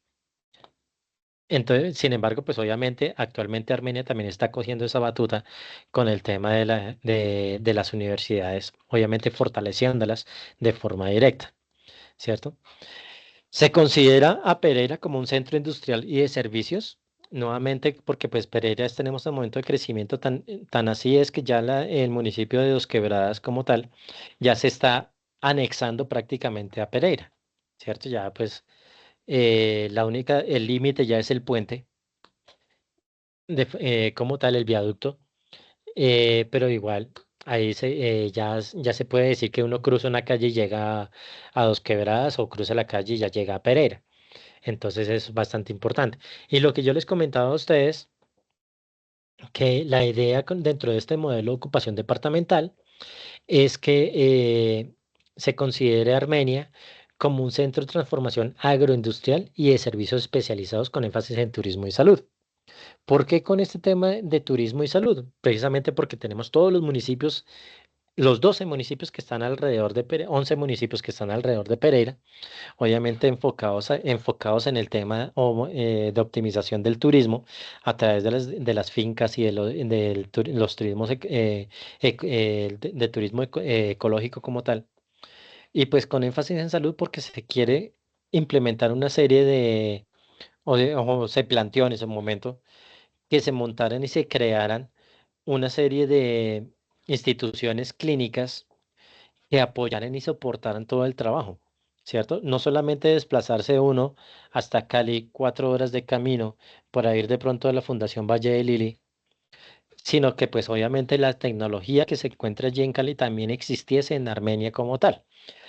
Entonces, sin embargo, pues obviamente actualmente Armenia también está cogiendo esa batuta con el tema de las universidades, obviamente fortaleciéndolas de forma directa, ¿cierto? Se considera a Pereira como un centro industrial y de servicios, nuevamente porque pues Pereira tenemos un momento de crecimiento tan así es que ya el municipio de Dos Quebradas como tal ya se está anexando prácticamente a Pereira, ¿cierto? Ya pues el límite ya es el puente como tal el viaducto, pero igual ahí ya se puede decir que uno cruza una calle y llega a Dos Quebradas o cruza la calle y ya llega a Pereira. Entonces es bastante importante. Y lo que yo les comentaba a ustedes, que la idea dentro de este modelo de ocupación departamental es que se considere Armenia como un centro de transformación agroindustrial y de servicios especializados con énfasis en turismo y salud. ¿Por qué con este tema de turismo y salud? Precisamente porque tenemos todos los municipios los 12 municipios que están alrededor de Pereira, 11 municipios que están alrededor de Pereira, obviamente enfocados en el tema de optimización del turismo a través de las fincas y los turismos de turismo ecológico como tal. Y pues con énfasis en salud porque se quiere implementar una serie o se planteó en ese momento que se montaran y se crearan una serie de instituciones clínicas que apoyaran y soportaran todo el trabajo, ¿cierto? No solamente desplazarse uno hasta Cali, 4 horas de camino para ir de pronto a la Fundación Valle de Lili, sino que pues obviamente la tecnología que se encuentra allí en Cali también existiese en Armenia como tal.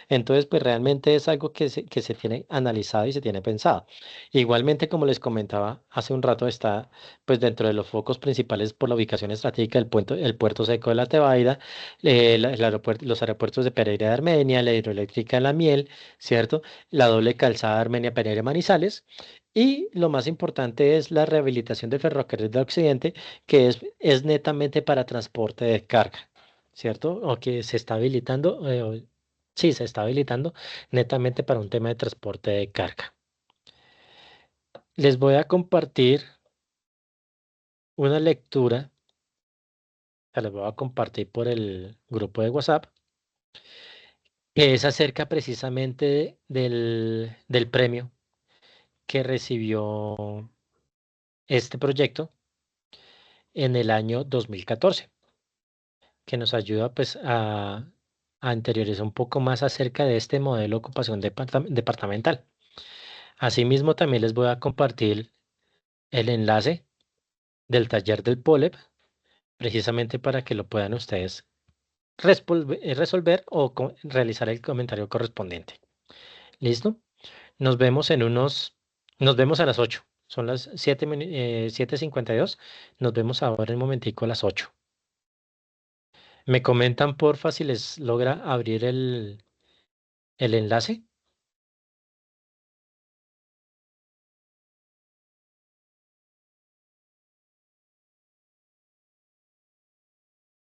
Entonces, pues realmente es algo que se tiene analizado y se tiene pensado. Igualmente, como les comentaba hace un rato, está pues dentro de los focos principales por la ubicación estratégica el puerto seco de la Tebaida, los aeropuertos de Pereira de Armenia, la hidroeléctrica de La Miel, ¿cierto? La doble calzada Armenia-Pereira-Manizales. Y lo más importante es la rehabilitación del ferrocarril de Occidente, que es netamente para transporte de carga. ¿Cierto? O que se está habilitando, sí, se está habilitando netamente para un tema de transporte de carga. Les voy a compartir una lectura, que les voy a compartir por el grupo de WhatsApp, que es acerca precisamente del premio que recibió este proyecto en el año 2014, que nos ayuda pues a interiorizar un poco más acerca de este modelo de ocupación departamental. Asimismo, también les voy a compartir el enlace del taller del POLEP, precisamente para que lo puedan ustedes resolver o realizar el comentario correspondiente. ¿Listo? Nos vemos nos vemos a las 8. Son las 7:52. Nos vemos ahora en un momentico a las 8. Me comentan porfa si les logra abrir el enlace.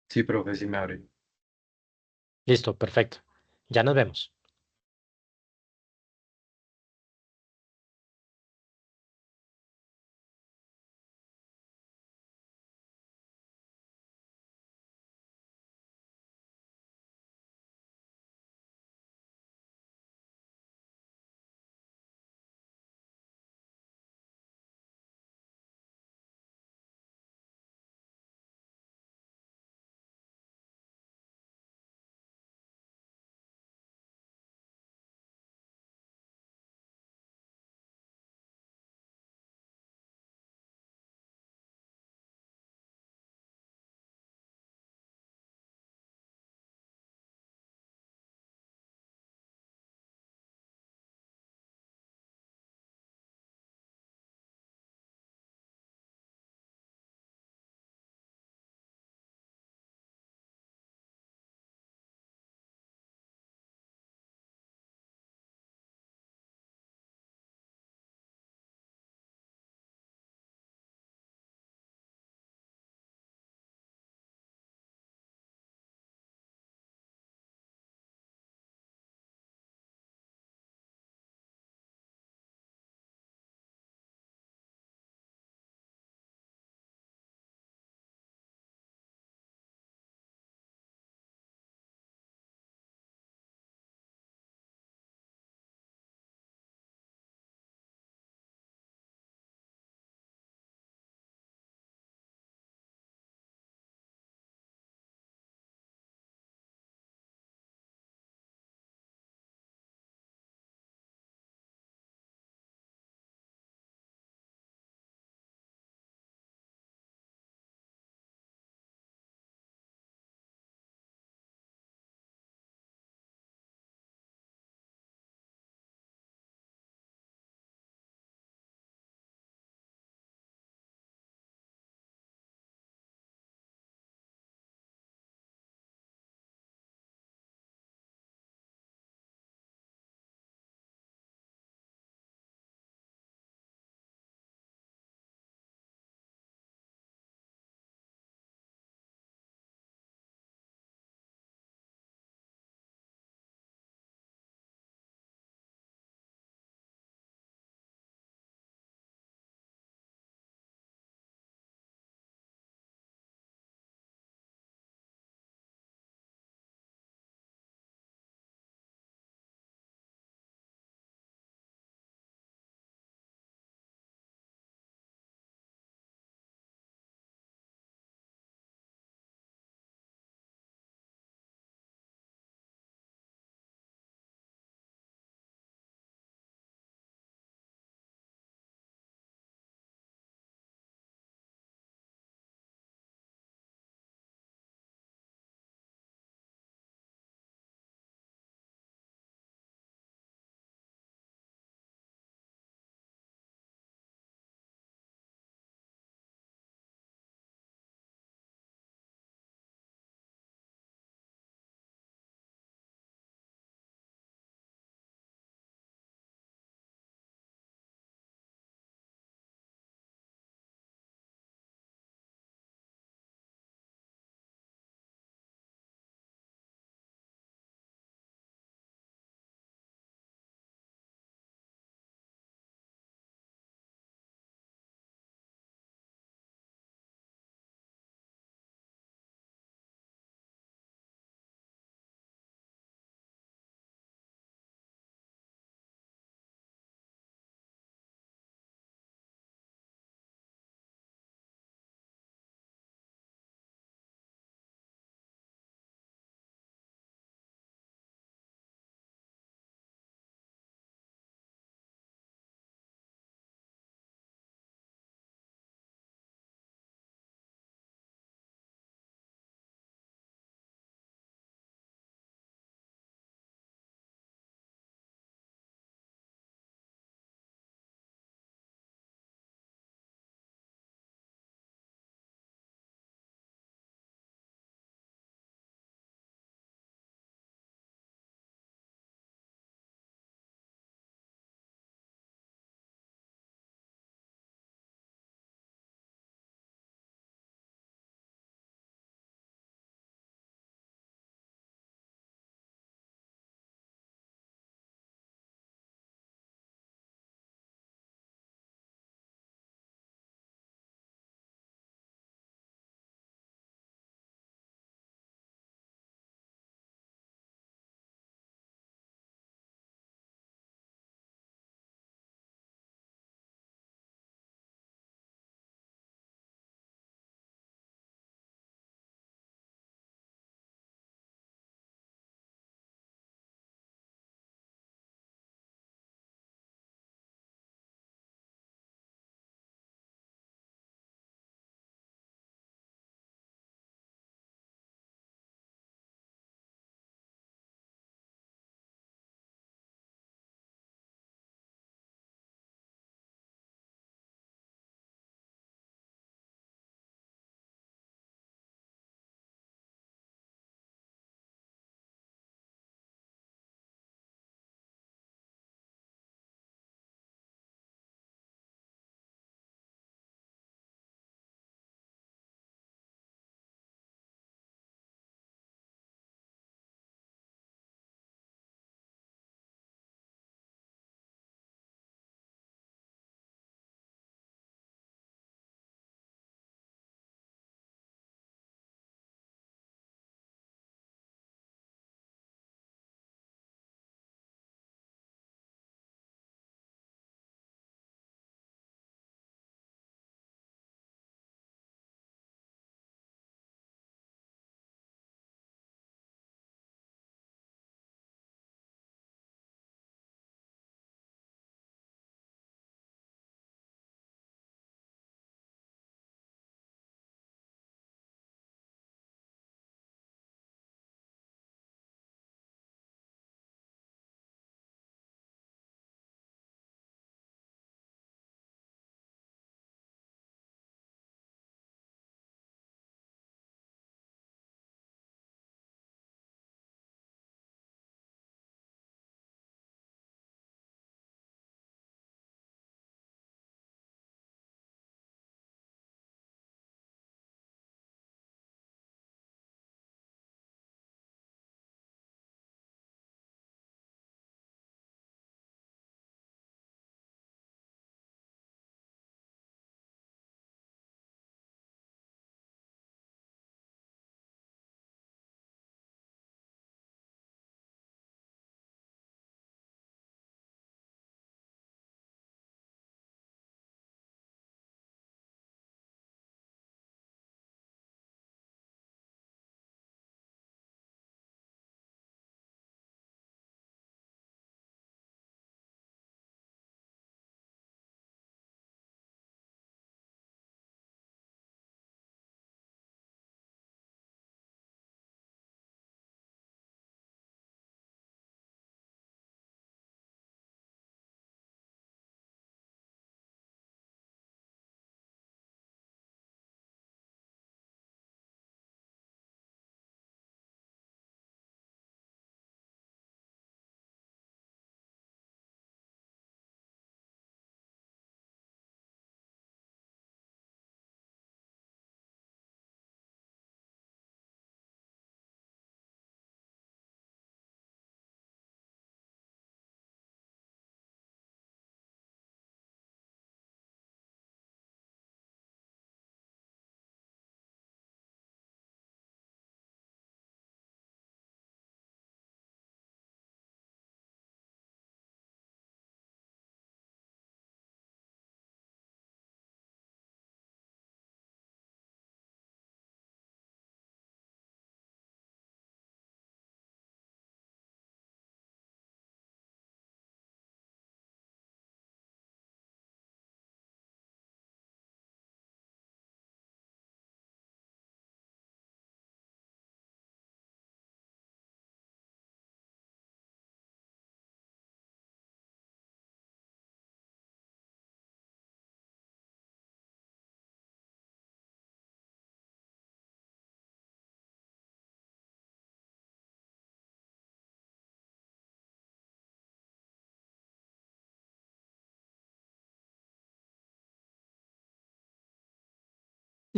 Sí, profe, sí me abre. Listo, perfecto. Ya nos vemos.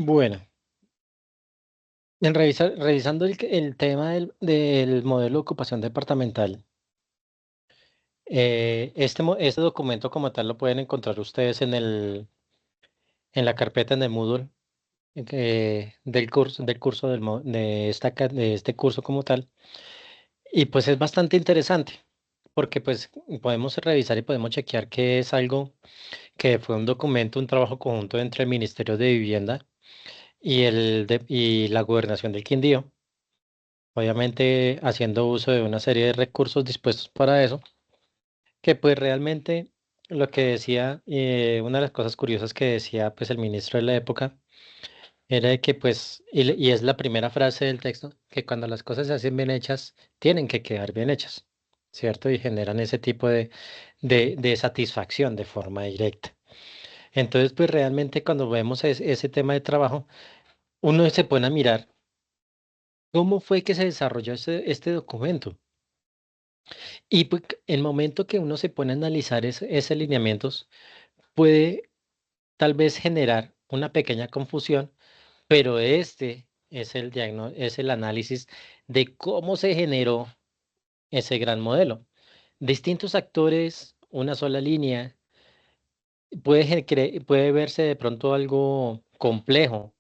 Bueno, revisando el tema del modelo de ocupación departamental, este documento como tal lo pueden encontrar ustedes en la carpeta en el Moodle de este curso como tal. Y pues es bastante interesante, porque pues podemos revisar y podemos chequear que es algo que fue un documento, un trabajo conjunto entre el Ministerio de Vivienda y la Gobernación del Quindío, obviamente haciendo uso de una serie de recursos dispuestos para eso, que pues realmente lo que decía, una de las cosas curiosas que decía pues el ministro de la época, era de que pues, y es la primera frase del texto, que cuando las cosas se hacen bien hechas, tienen que quedar bien hechas, ¿cierto? Y generan ese tipo de satisfacción de forma directa. Entonces, pues realmente cuando vemos ese tema de trabajo, uno se pone a mirar cómo fue que se desarrolló este documento. Y pues el momento que uno se pone a analizar ese lineamientos, puede tal vez generar una pequeña confusión, pero este es el análisis de cómo se generó ese gran modelo. Distintos actores, una sola línea, puede verse de pronto algo complejo,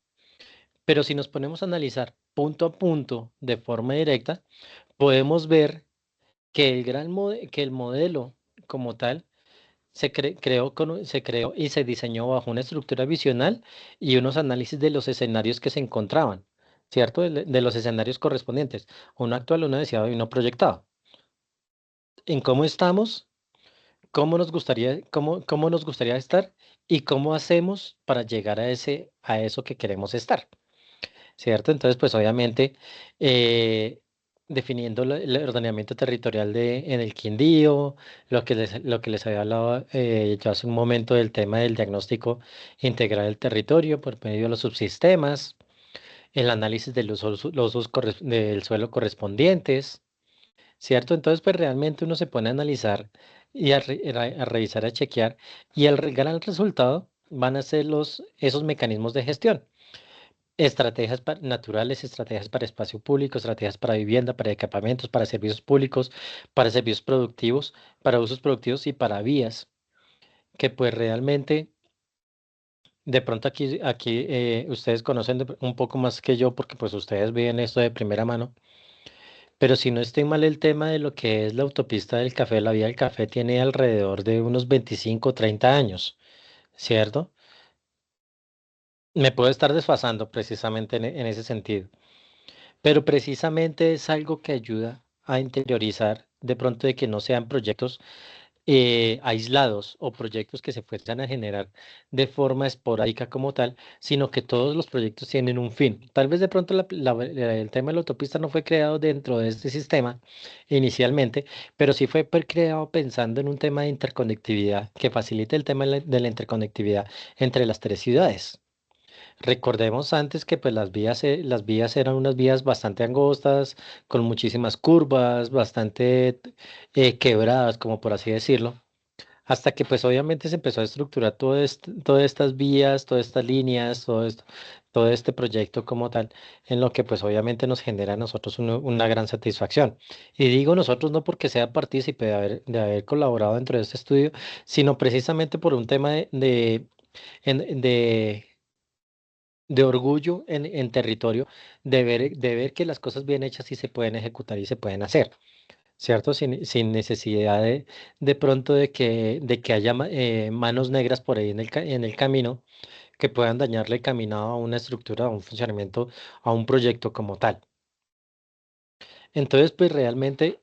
pero si nos ponemos a analizar punto a punto de forma directa, podemos ver que que el modelo como tal se creó y se diseñó bajo una estructura visional y unos análisis de los escenarios que se encontraban, ¿cierto? De los escenarios correspondientes, uno actual, uno deseado y uno proyectado. En cómo estamos, cómo nos gustaría estar y cómo hacemos para llegar a eso que queremos estar. ¿Cierto? Entonces, pues obviamente, eh, definiendo el ordenamiento territorial en el Quindío, lo que les había hablado yo hace un momento del tema del diagnóstico integral del territorio por medio de los subsistemas, el análisis de los usos del suelo correspondientes, ¿cierto? Entonces, pues realmente uno se pone a analizar y a revisar, a chequear, y el gran resultado van a ser esos mecanismos de gestión. Estrategias naturales, estrategias para espacio público, estrategias para vivienda, para equipamientos, para servicios públicos, para servicios productivos, para usos productivos y para vías, que pues realmente de pronto aquí ustedes conocen un poco más que yo porque pues ustedes viven esto de primera mano, pero si no estoy mal el tema de lo que es la autopista del café, la vía del café tiene alrededor de unos 25 o 30 años, ¿cierto? Me puedo estar desfasando precisamente en ese sentido. Pero precisamente es algo que ayuda a interiorizar de pronto de que no sean proyectos aislados o proyectos que se fuerzan a generar de forma esporádica como tal, sino que todos los proyectos tienen un fin. Tal vez de pronto el tema de la autopista no fue creado dentro de este sistema inicialmente, pero sí fue creado pensando en un tema de interconectividad que facilite el tema de la interconectividad entre las tres ciudades. Recordemos antes que pues las vías eran unas vías bastante angostas, con muchísimas curvas, bastante quebradas, como por así decirlo, hasta que pues obviamente se empezó a estructurar todas estas vías, todas estas líneas, todo este proyecto como tal, en lo que pues obviamente nos genera a nosotros una gran satisfacción. Y digo nosotros no porque sea partícipe de haber colaborado dentro de este estudio, sino precisamente por un tema en- de de orgullo en territorio, de ver que las cosas bien hechas sí se pueden ejecutar y se pueden hacer, ¿cierto? Sin necesidad de pronto de que haya manos negras por ahí en el camino que puedan dañarle el caminado a una estructura, a un funcionamiento, a un proyecto como tal. Entonces, pues realmente,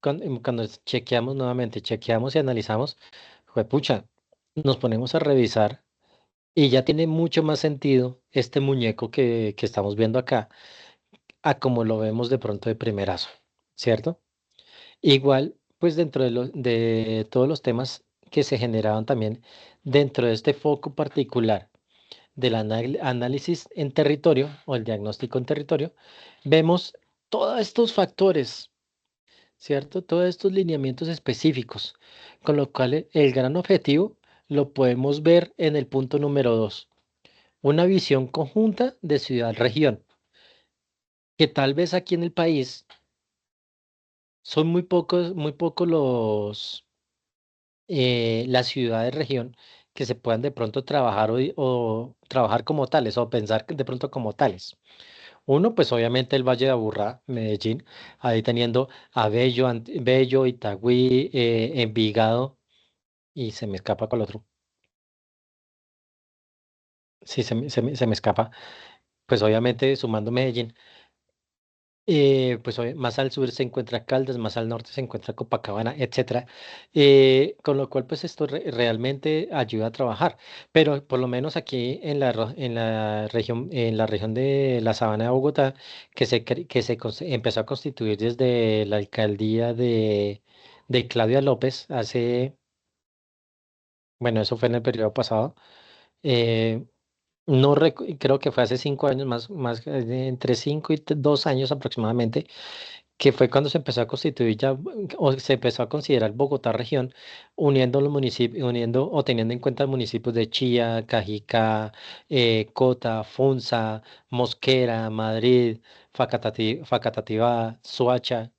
cuando chequeamos nuevamente, chequeamos y analizamos, pucha, nos ponemos a revisar. Y ya tiene mucho más sentido este muñeco que estamos viendo acá, a como lo vemos de pronto de primerazo, ¿cierto? Igual, pues dentro de todos los temas que se generaban también dentro de este foco particular del análisis en territorio o el diagnóstico en territorio, vemos todos estos factores, ¿cierto? Todos estos lineamientos específicos, con lo cual el gran objetivo lo podemos ver en el punto número 2. una visión conjunta de ciudad-región, que tal vez aquí en el país son muy pocos las ciudades-región que se puedan de pronto trabajar o trabajar como tales o pensar de pronto como tales. Uno, pues obviamente el Valle de Aburrá, Medellín, ahí teniendo a Bello, Bello, Itagüí, Envigado, y se me escapa con el otro. Sí, se me escapa. Pues obviamente sumando Medellín. Pues más al sur se encuentra Caldas, más al norte se encuentra Copacabana, etcétera. Con lo cual, pues esto realmente ayuda a trabajar. Pero por lo menos aquí en la región de la Sabana de Bogotá, empezó a constituir desde la alcaldía de Claudia López bueno, eso fue en el periodo pasado. eh, no creo que fue hace 5 años, entre 2 años aproximadamente, que fue cuando se empezó a constituir ya, o se empezó a considerar Bogotá región, uniendo los municipios, uniendo o teniendo en cuenta municipios de Chía, Cajicá, Cota, Funza, Mosquera, Madrid, Facatativá, Soacha,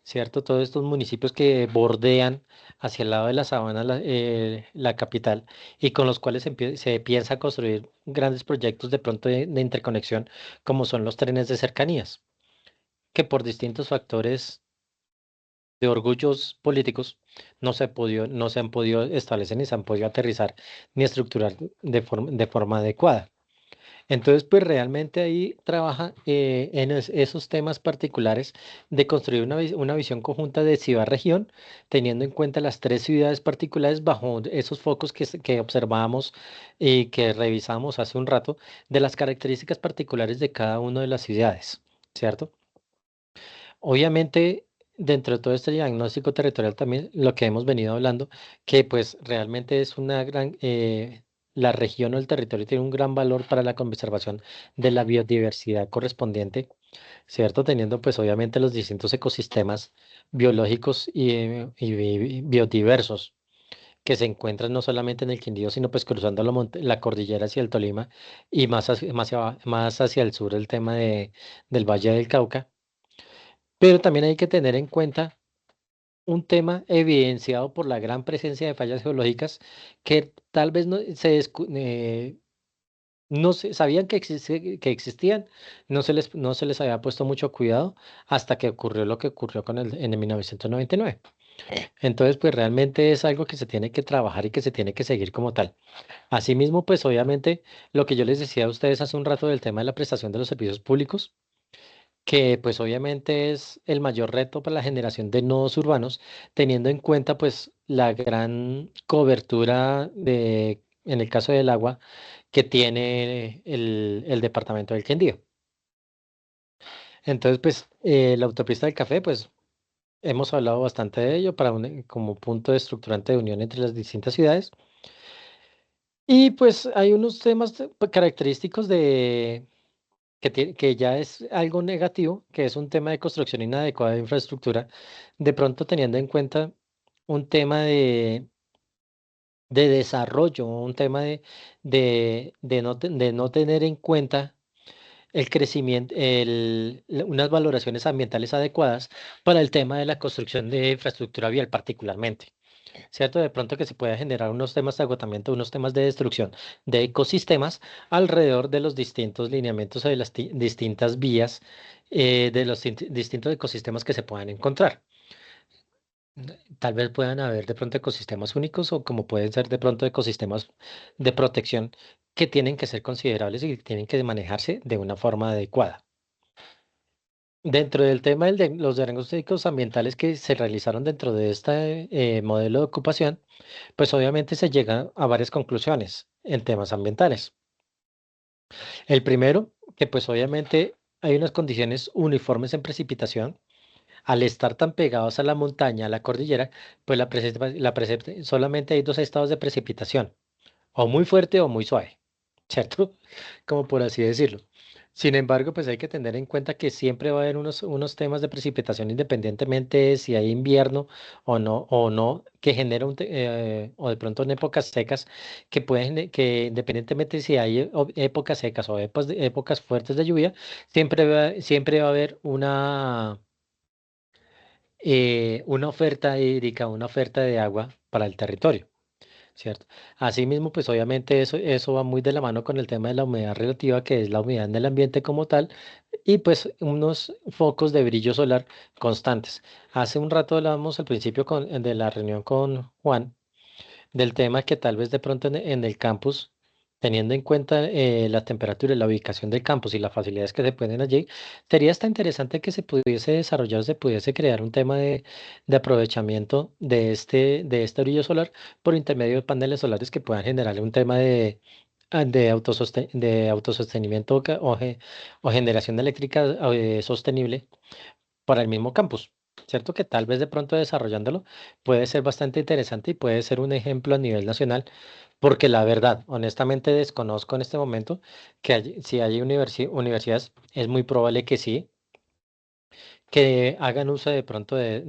¿cierto? Todos estos municipios que bordean hacia el lado de la sabana la capital y con los cuales se piensa construir grandes proyectos de pronto de interconexión, como son los trenes de cercanías, que por distintos factores de orgullos políticos no se han podido establecer ni se han podido aterrizar ni estructurar de forma adecuada. Entonces, pues realmente ahí trabaja en esos temas particulares de construir una visión conjunta de ciudad-región, teniendo en cuenta las tres ciudades particulares bajo esos focos que observamos y que revisamos hace un rato de las características particulares de cada una de las ciudades, ¿cierto? Obviamente, dentro de todo este diagnóstico territorial también lo que hemos venido hablando, que pues realmente es la región o el territorio tiene un gran valor para la conservación de la biodiversidad correspondiente, ¿cierto? Teniendo pues obviamente los distintos ecosistemas biológicos y biodiversos que se encuentran no solamente en el Quindío, sino pues cruzando la cordillera hacia el Tolima y más hacia el sur el tema del Valle del Cauca. Pero también hay que tener en cuenta un tema evidenciado por la gran presencia de fallas geológicas que tal vez no sabían que existían, no se les había puesto mucho cuidado hasta que ocurrió lo que ocurrió en el 1999. Entonces, pues realmente es algo que se tiene que trabajar y que se tiene que seguir como tal. Asimismo, pues obviamente lo que yo les decía a ustedes hace un rato del tema de la prestación de los servicios públicos, que pues obviamente es el mayor reto para la generación de nodos urbanos, teniendo en cuenta pues la gran cobertura en el caso del agua que tiene el departamento del Quindío. Entonces pues la autopista del Café pues hemos hablado bastante de ello como punto de estructurante de unión entre las distintas ciudades. Y pues hay unos temas característicos que ya es algo negativo, que es un tema de construcción inadecuada de infraestructura, de pronto teniendo en cuenta un tema de desarrollo, un tema de no tener en cuenta el crecimiento, unas valoraciones ambientales adecuadas para el tema de la construcción de infraestructura vial particularmente. ¿Cierto? De pronto que se pueda generar unos temas de agotamiento, unos temas de destrucción de ecosistemas alrededor de los distintos lineamientos o de las distintas vías de los distintos ecosistemas que se puedan encontrar. Tal vez puedan haber de pronto ecosistemas únicos o como pueden ser de pronto ecosistemas de protección que tienen que ser considerables y que tienen que manejarse de una forma adecuada. Dentro del tema de los diagnósticos ambientales que se realizaron dentro de este modelo de ocupación, pues obviamente se llega a varias conclusiones en temas ambientales. El primero, que pues obviamente hay unas condiciones uniformes en precipitación. Al estar tan pegados a la montaña, a la cordillera, pues solamente hay dos estados de precipitación, o muy fuerte o muy suave, ¿cierto? Como por así decirlo. Sin embargo, pues hay que tener en cuenta que siempre va a haber unos temas de precipitación independientemente de si hay invierno o no, que genera o de pronto en épocas secas, que independientemente si hay épocas secas o épocas fuertes de lluvia, siempre va a haber una oferta hídrica, una oferta de agua para el territorio. ¿Cierto? Asimismo, pues obviamente eso va muy de la mano con el tema de la humedad relativa, que es la humedad en el ambiente como tal, y pues unos focos de brillo solar constantes. Hace un rato hablábamos al principio de la reunión con Juan del tema que tal vez de pronto en el campus, teniendo en cuenta la temperatura y la ubicación del campus y las facilidades que se pueden allí, sería hasta interesante que se pudiese desarrollar, se pudiese crear un tema de aprovechamiento de este brillo solar por intermedio de paneles solares que puedan generar un tema de autosostenimiento o generación eléctrica sostenible para el mismo campus, ¿cierto? Que tal vez de pronto desarrollándolo puede ser bastante interesante y puede ser un ejemplo a nivel nacional, porque la verdad, honestamente desconozco en este momento si hay universidades, es muy probable que sí, que hagan uso de pronto de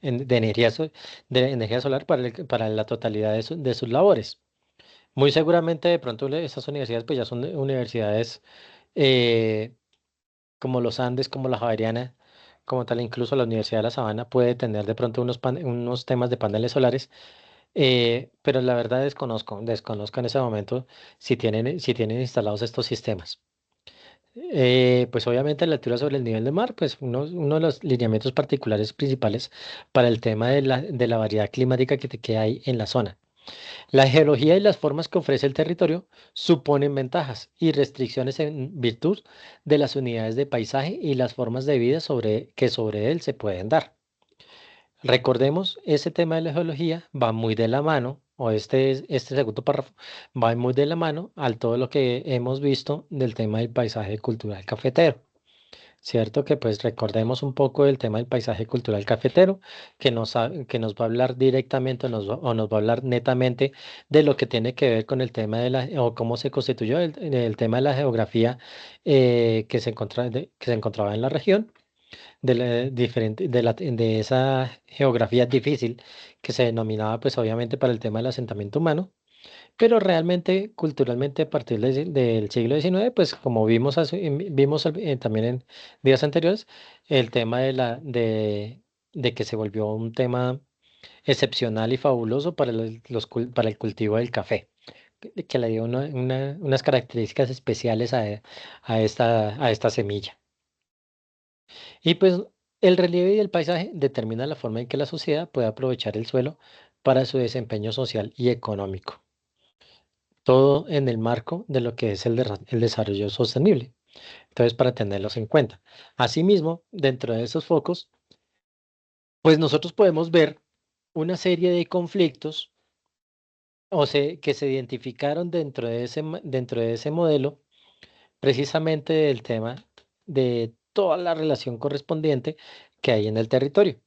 energía solar para la totalidad de sus labores. Muy seguramente de pronto esas universidades pues ya son universidades eh, como los Andes, como la Javeriana, como tal, incluso la Universidad de La Sabana puede tener de pronto unos temas de paneles solares, pero la verdad desconozco en ese momento si tienen instalados estos sistemas. Pues obviamente la altura sobre el nivel del mar, pues uno de los lineamientos particulares principales para el tema de la variedad climática que hay en la zona. La geología y las formas que ofrece el territorio suponen ventajas y restricciones en virtud de las unidades de paisaje y las formas de vida que sobre él se pueden dar. Recordemos, ese tema de la geología va muy de la mano, o este segundo párrafo va muy de la mano al todo lo que hemos visto del tema del paisaje cultural cafetero. Cierto que pues recordemos un poco del tema del paisaje cultural cafetero, que nos va a hablar directamente o nos va a hablar netamente de lo que tiene que ver con el tema o cómo se constituyó el tema de la geografía que se encontraba en la región, de esa geografía difícil que se denominaba pues obviamente para el tema del asentamiento humano, pero realmente, culturalmente, a partir del siglo XIX, pues como vimos también en días anteriores, el tema de que se volvió un tema excepcional y fabuloso para el cultivo del café, que le dio unas características especiales a esta semilla. Y pues el relieve y el paisaje determinan la forma en que la sociedad puede aprovechar el suelo para su desempeño social y económico. Todo en el marco de lo que es el desarrollo sostenible. Entonces, para tenerlos en cuenta. Asimismo, dentro de esos focos, pues nosotros podemos ver una serie de conflictos que se identificaron dentro de ese modelo, precisamente del tema de toda la relación correspondiente que hay en el territorio.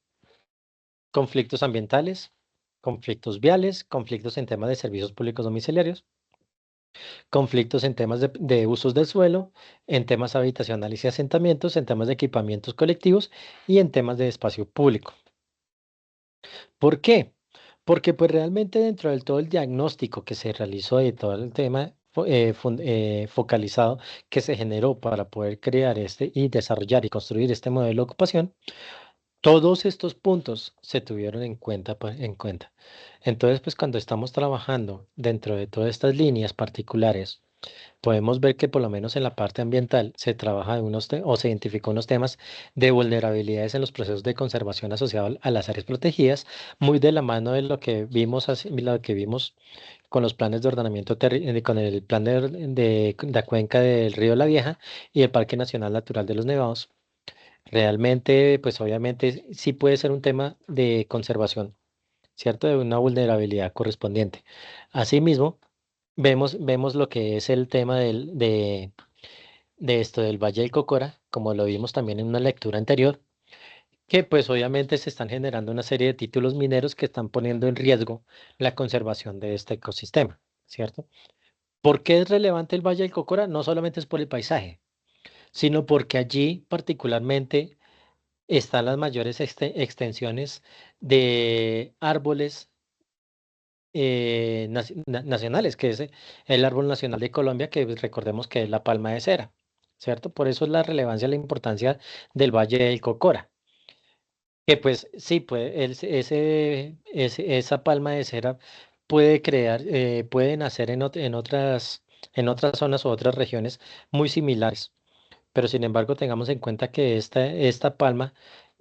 Conflictos ambientales, conflictos viales, conflictos en temas de servicios públicos domiciliarios, conflictos en temas de usos del suelo, en temas habitacionales y asentamientos, en temas de equipamientos colectivos y en temas de espacio público. ¿Por qué? Porque pues realmente dentro del todo el diagnóstico que se realizó de todo el tema focalizado que se generó para poder crear y desarrollar y construir este modelo de ocupación, todos estos puntos se tuvieron en cuenta. Entonces, pues cuando estamos trabajando dentro de todas estas líneas particulares, podemos ver que por lo menos en la parte ambiental se trabaja o se identificó unos temas de vulnerabilidades en los procesos de conservación asociados a las áreas protegidas, muy de la mano de lo que vimos con los planes de ordenamiento, con el plan de la cuenca del río La Vieja y el Parque Nacional Natural de los Nevados. Realmente, pues obviamente sí puede ser un tema de conservación, ¿cierto? De una vulnerabilidad correspondiente. Asimismo, vemos lo que es el tema de esto del Valle del Cocora, como lo vimos también en una lectura anterior, que pues obviamente se están generando una serie de títulos mineros que están poniendo en riesgo la conservación de este ecosistema, ¿cierto? ¿Por qué es relevante el Valle del Cocora? No solamente es por el paisaje, sino porque allí particularmente están las mayores extensiones de árboles nacionales, que es el árbol nacional de Colombia, que pues, recordemos que es la palma de cera, ¿cierto? Por eso es la relevancia, la importancia del Valle del Cocora. Que pues sí, esa palma de cera puede nacer en otras zonas o otras regiones muy similares. Pero sin embargo, tengamos en cuenta que esta palma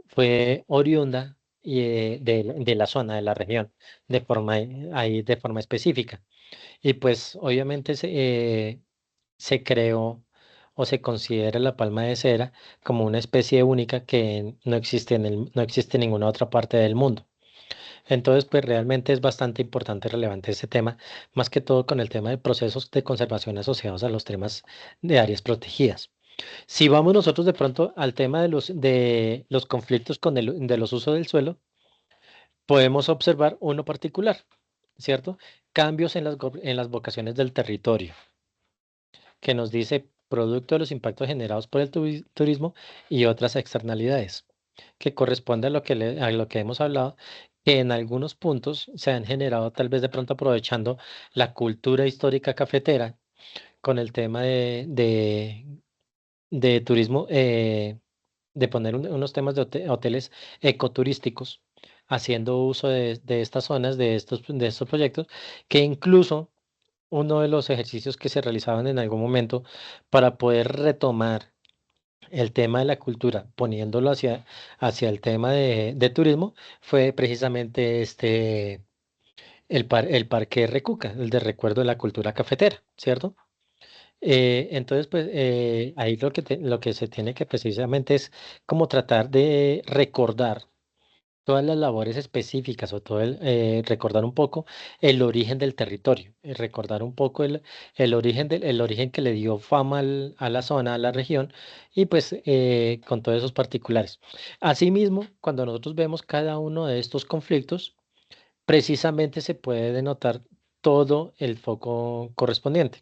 fue oriunda de la zona, de la región, de forma específica. Y pues obviamente se creó o se considera la palma de cera como una especie única que no existe en ninguna otra parte del mundo. Entonces, pues realmente es bastante importante y relevante este tema, más que todo con el tema de procesos de conservación asociados a los temas de áreas protegidas. Si vamos nosotros de pronto al tema de los conflictos de los usos del suelo, podemos observar uno particular, ¿cierto? Cambios en las vocaciones del territorio, que nos dice producto de los impactos generados por el turismo y otras externalidades, que corresponde a lo que hemos hablado, que en algunos puntos se han generado tal vez de pronto aprovechando la cultura histórica cafetera con el tema de turismo, de poner unos temas de hoteles ecoturísticos, haciendo uso de estas zonas, de estos proyectos, que incluso uno de los ejercicios que se realizaban en algún momento para poder retomar el tema de la cultura, poniéndolo hacia el tema de turismo, fue precisamente el Parque Recuca, el de recuerdo de la cultura cafetera, ¿cierto? Entonces, pues ahí lo que se tiene que precisamente es como tratar de recordar todas las labores específicas o recordar un poco el origen del territorio, recordar un poco el origen que le dio fama a la zona, a la región, y pues con todos esos particulares. Asimismo, cuando nosotros vemos cada uno de estos conflictos, precisamente se puede denotar todo el foco correspondiente.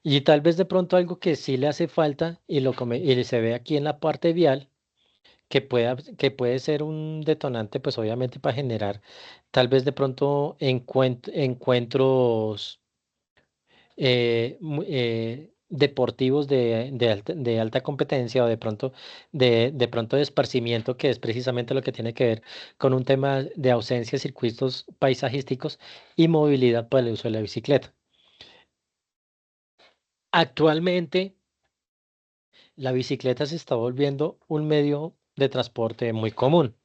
Y tal vez de pronto algo que sí le hace falta y se ve aquí en la parte vial, que puede ser un detonante, pues obviamente para generar tal vez de pronto encuentros deportivos de alta competencia o de pronto de esparcimiento, que es precisamente lo que tiene que ver con un tema de ausencia de circuitos paisajísticos y movilidad para el uso de la bicicleta. Actualmente, la bicicleta se está volviendo un medio de transporte muy común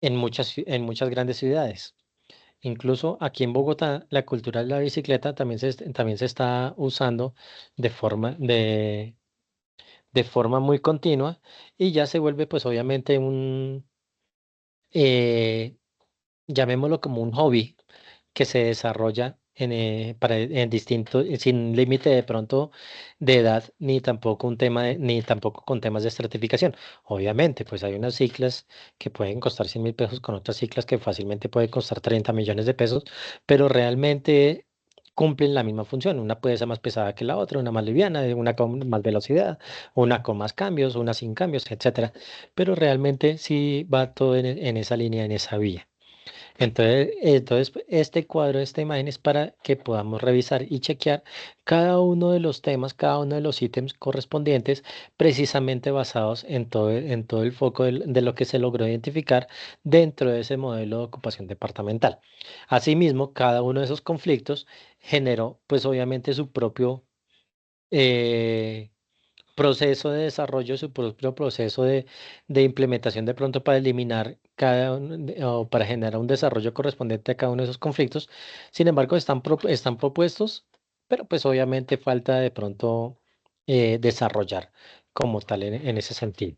en muchas grandes ciudades. Incluso aquí en Bogotá, la cultura de la bicicleta también se está usando de de forma muy continua y ya se vuelve pues obviamente eh, llamémoslo como un hobby que se desarrolla en distintos, sin límite de pronto de edad, ni tampoco con temas de estratificación. Obviamente, pues hay unas ciclas que pueden costar 100.000 pesos con otras ciclas que fácilmente pueden costar 30 millones de pesos, pero realmente cumplen la misma función. Una puede ser más pesada que la otra, una más liviana, una con más velocidad, una con más cambios, una sin cambios, etcétera. Pero realmente sí va todo en esa línea, en esa vía. Entonces, pues, este cuadro, esta imagen es para que podamos revisar y chequear cada uno de los temas, cada uno de los ítems correspondientes, precisamente basados en todo el foco de lo que se logró identificar dentro de ese modelo de ocupación departamental. Asimismo, cada uno de esos conflictos generó, pues obviamente, su propio eh, proceso de desarrollo, su propio proceso de implementación de pronto para eliminar o para generar un desarrollo correspondiente a cada uno de esos conflictos. Sin embargo, están propuestos, pero pues obviamente falta de pronto desarrollar como tal en ese sentido.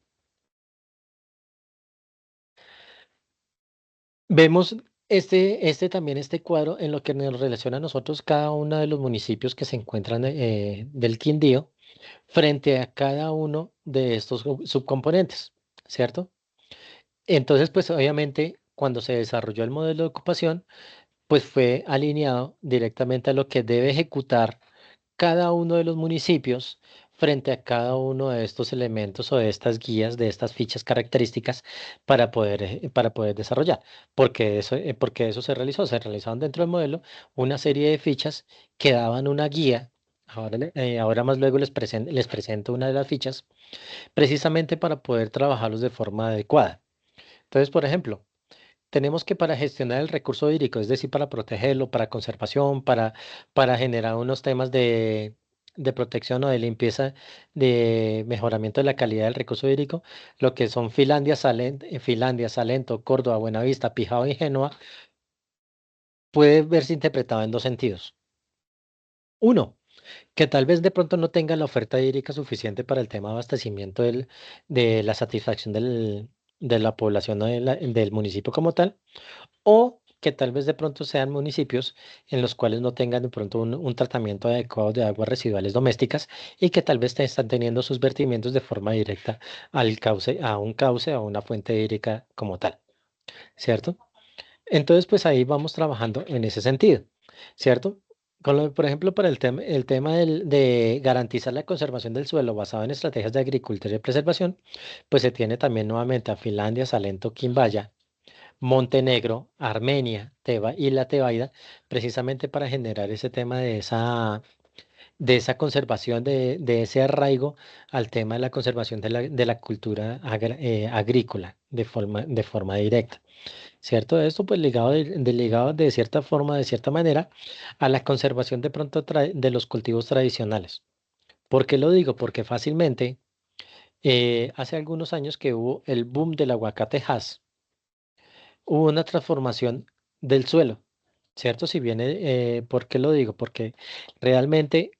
Vemos este cuadro en lo que nos relaciona a nosotros cada uno de los municipios que se encuentran del Quindío frente a cada uno de estos subcomponentes, ¿cierto? Entonces, pues obviamente, cuando se desarrolló el modelo de ocupación, pues fue alineado directamente a lo que debe ejecutar cada uno de los municipios frente a cada uno de estos elementos o de estas guías, de estas fichas características para poder desarrollar. Porque eso se realizaban dentro del modelo una serie de fichas que daban una guía. Ahora más luego les presento una de las fichas, precisamente para poder trabajarlos de forma adecuada. Entonces, por ejemplo, tenemos que para gestionar el recurso hídrico, es decir, para protegerlo, para conservación, para generar unos temas de protección o de limpieza, de mejoramiento de la calidad del recurso hídrico, lo que son Finlandia, Salento, Córdoba, Buenavista, Pijao y Génova, puede verse interpretado en dos sentidos. Uno, que tal vez de pronto no tenga la oferta hídrica suficiente para el tema de abastecimiento de la satisfacción de la población o del municipio como tal, o que tal vez de pronto sean municipios en los cuales no tengan de pronto un tratamiento adecuado de aguas residuales domésticas y que tal vez están teniendo sus vertimientos de forma directa a una fuente hídrica como tal, ¿cierto? Entonces, pues ahí vamos trabajando en ese sentido, ¿cierto? Por ejemplo, para el tema de garantizar la conservación del suelo basado en estrategias de agricultura y preservación, pues se tiene también nuevamente a Finlandia, Salento, Quimbaya, Montenegro, Armenia, y la Tebaida, precisamente para generar ese tema de esa conservación, de ese arraigo al tema de la conservación de la cultura agrícola de forma directa. ¿Cierto? Esto pues ligado de cierta forma, de cierta manera, a la conservación de pronto de los cultivos tradicionales. ¿Por qué lo digo? Porque fácilmente, hace algunos años que hubo el boom del aguacate Hass, hubo una transformación del suelo, ¿cierto? Si viene, ¿por qué lo digo? Porque realmente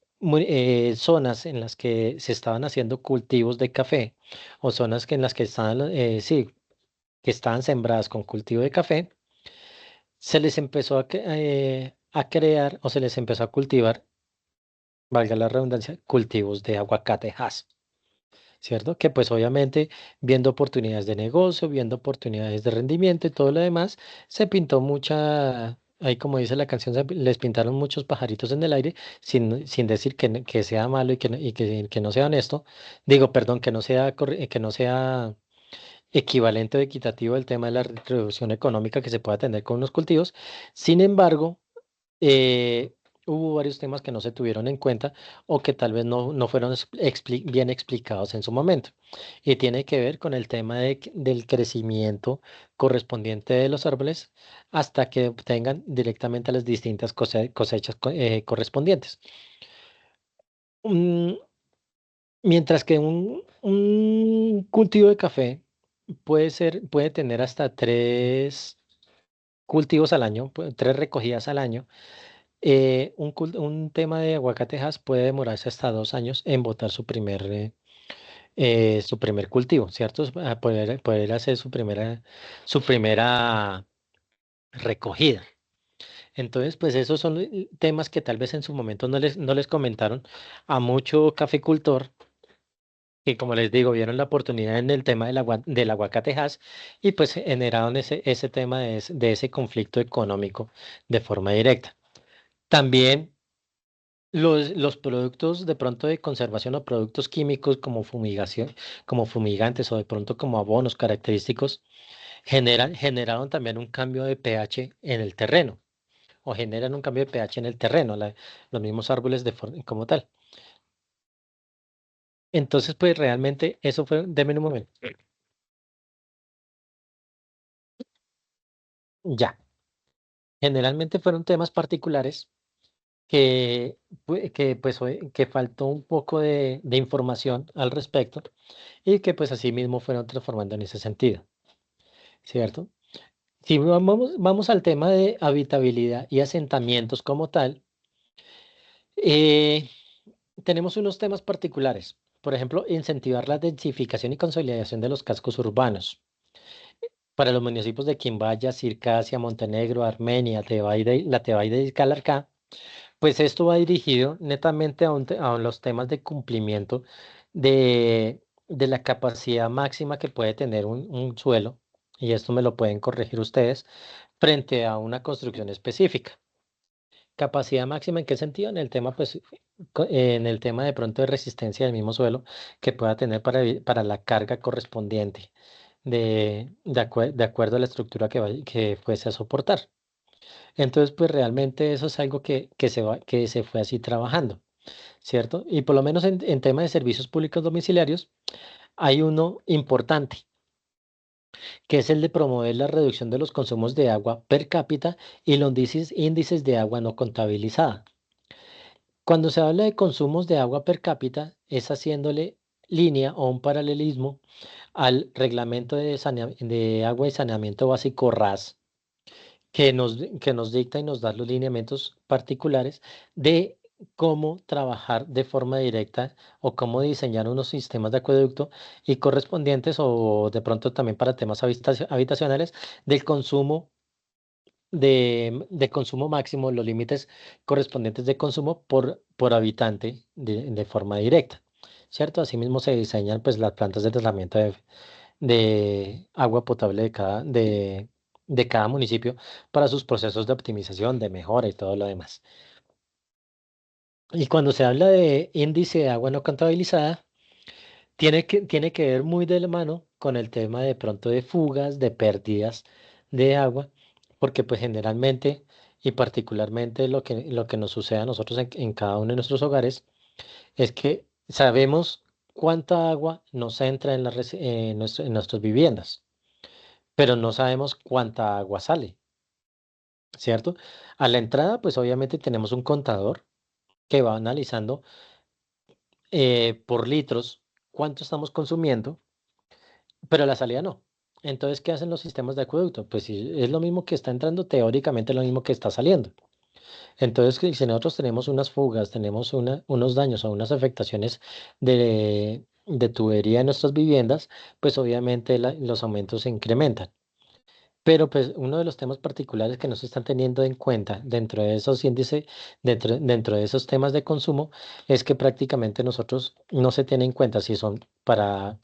zonas en las que se estaban haciendo cultivos de café o zonas en las que estaban, sí, que estaban sembradas con cultivo de café, se les empezó a crear o se les empezó a cultivar, valga la redundancia, cultivos de aguacate Hass, ¿cierto? Que pues obviamente viendo oportunidades de negocio, viendo oportunidades de rendimiento y todo lo demás, se pintó ahí como dice la canción, les pintaron muchos pajaritos en el aire, sin decir que sea malo y que no sea honesto. Digo, perdón, que no sea equivalente o equitativo el tema de la retribución económica que se pueda tener con unos cultivos. Sin embargo, eh, hubo varios temas que no se tuvieron en cuenta o que tal vez no fueron bien explicados en su momento. Y tiene que ver con el tema del crecimiento correspondiente de los árboles hasta que obtengan directamente las distintas cosechas correspondientes. Mm, Mientras que un cultivo de café puede tener hasta tres cultivos al año, tres recogidas al año. Un tema de aguacatejas puede demorarse hasta 2 años en botar su primer cultivo, ¿cierto? A poder hacer su primera recogida. Entonces, pues esos son temas que tal vez en su momento no les comentaron a mucho caficultor que, como les digo, vieron la oportunidad en el tema del aguacatejas y pues generaron ese tema de ese conflicto económico de forma directa. También los productos de pronto de conservación o productos químicos como fumigación, como fumigantes o de pronto como abonos característicos, generaron también un cambio de pH en el terreno o generan un cambio de pH en el terreno, los mismos árboles como tal. Entonces, pues realmente eso fue, deme un momento. Ya, generalmente fueron temas particulares que faltó un poco de información al respecto y que pues así mismo fueron transformando en ese sentido, ¿cierto? Si vamos al tema de habitabilidad y asentamientos como tal, eh, tenemos unos temas particulares. Por ejemplo, incentivar la densificación y consolidación de los cascos urbanos. Para los municipios de Quimbaya, Circasia, Montenegro, Armenia, la Tebaida y Calarcá, pues esto va dirigido netamente a los temas de cumplimiento de la capacidad máxima que puede tener un suelo, y esto me lo pueden corregir ustedes, frente a una construcción específica. Capacidad máxima, ¿en qué sentido? En el tema, pues, en el tema de pronto de resistencia del mismo suelo que pueda tener para la carga correspondiente de acuerdo a la estructura que fuese a soportar. Entonces, pues realmente eso es algo que se fue así trabajando, ¿cierto? Y por lo menos en tema de servicios públicos domiciliarios, hay uno importante, que es el de promover la reducción de los consumos de agua per cápita y los índices de agua no contabilizada. Cuando se habla de consumos de agua per cápita, es haciéndole línea o un paralelismo al reglamento de agua y saneamiento básico RAS, que nos dicta y nos da los lineamientos particulares de cómo trabajar de forma directa o cómo diseñar unos sistemas de acueducto y correspondientes o de pronto también para temas habitacionales del consumo de consumo máximo, los límites correspondientes de consumo por habitante de forma directa, ¿cierto? Asimismo se diseñan pues las plantas de tratamiento de agua potable de cada municipio para sus procesos de optimización, de mejora y todo lo demás. Y cuando se habla de índice de agua no contabilizada, tiene que ver muy de la mano con el tema de pronto de fugas, de pérdidas de agua, porque pues generalmente y particularmente lo que nos sucede a nosotros en cada uno de nuestros hogares es que sabemos cuánta agua nos entra en nuestras viviendas, pero no sabemos cuánta agua sale, ¿cierto? A la entrada, pues obviamente tenemos un contador que va analizando por litros cuánto estamos consumiendo, pero la salida no. Entonces, ¿qué hacen los sistemas de acueducto? Pues sí, es lo mismo que está entrando, teóricamente es lo mismo que está saliendo. Entonces, si nosotros tenemos unas fugas, tenemos unos daños o unas afectaciones de tubería en nuestras viviendas, pues obviamente los aumentos se incrementan. Pero pues uno de los temas particulares que no se están teniendo en cuenta dentro de esos índices, dentro de esos temas de consumo, es que prácticamente nosotros no se tiene en cuenta si son para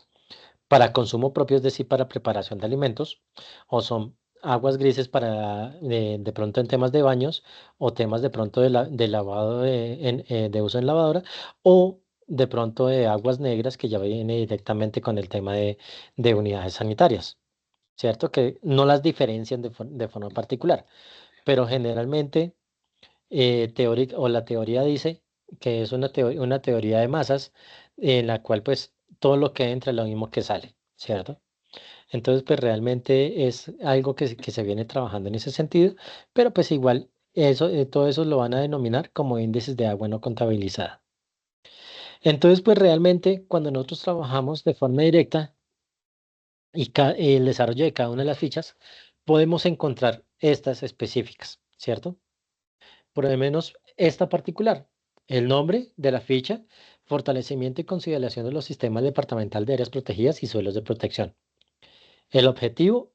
consumo propio, es decir, para preparación de alimentos, o son aguas grises para de pronto en temas de baños, o temas de pronto de lavado de uso en lavadora, o de pronto de aguas negras que ya viene directamente con el tema de unidades sanitarias, ¿cierto? Que no las diferencian de forma particular, pero generalmente o la teoría dice que es una teoría de masas en la cual pues todo lo que entra es lo mismo que sale, ¿cierto? Entonces pues realmente es algo que se viene trabajando en ese sentido, pero pues igual todo eso lo van a denominar como índices de agua no contabilizada. Entonces pues realmente cuando nosotros trabajamos de forma directa y el desarrollo de cada una de las fichas, podemos encontrar estas específicas, ¿cierto? Por lo menos esta particular, el nombre de la ficha, fortalecimiento y consideración de los sistemas departamental de áreas protegidas y suelos de protección. El objetivo,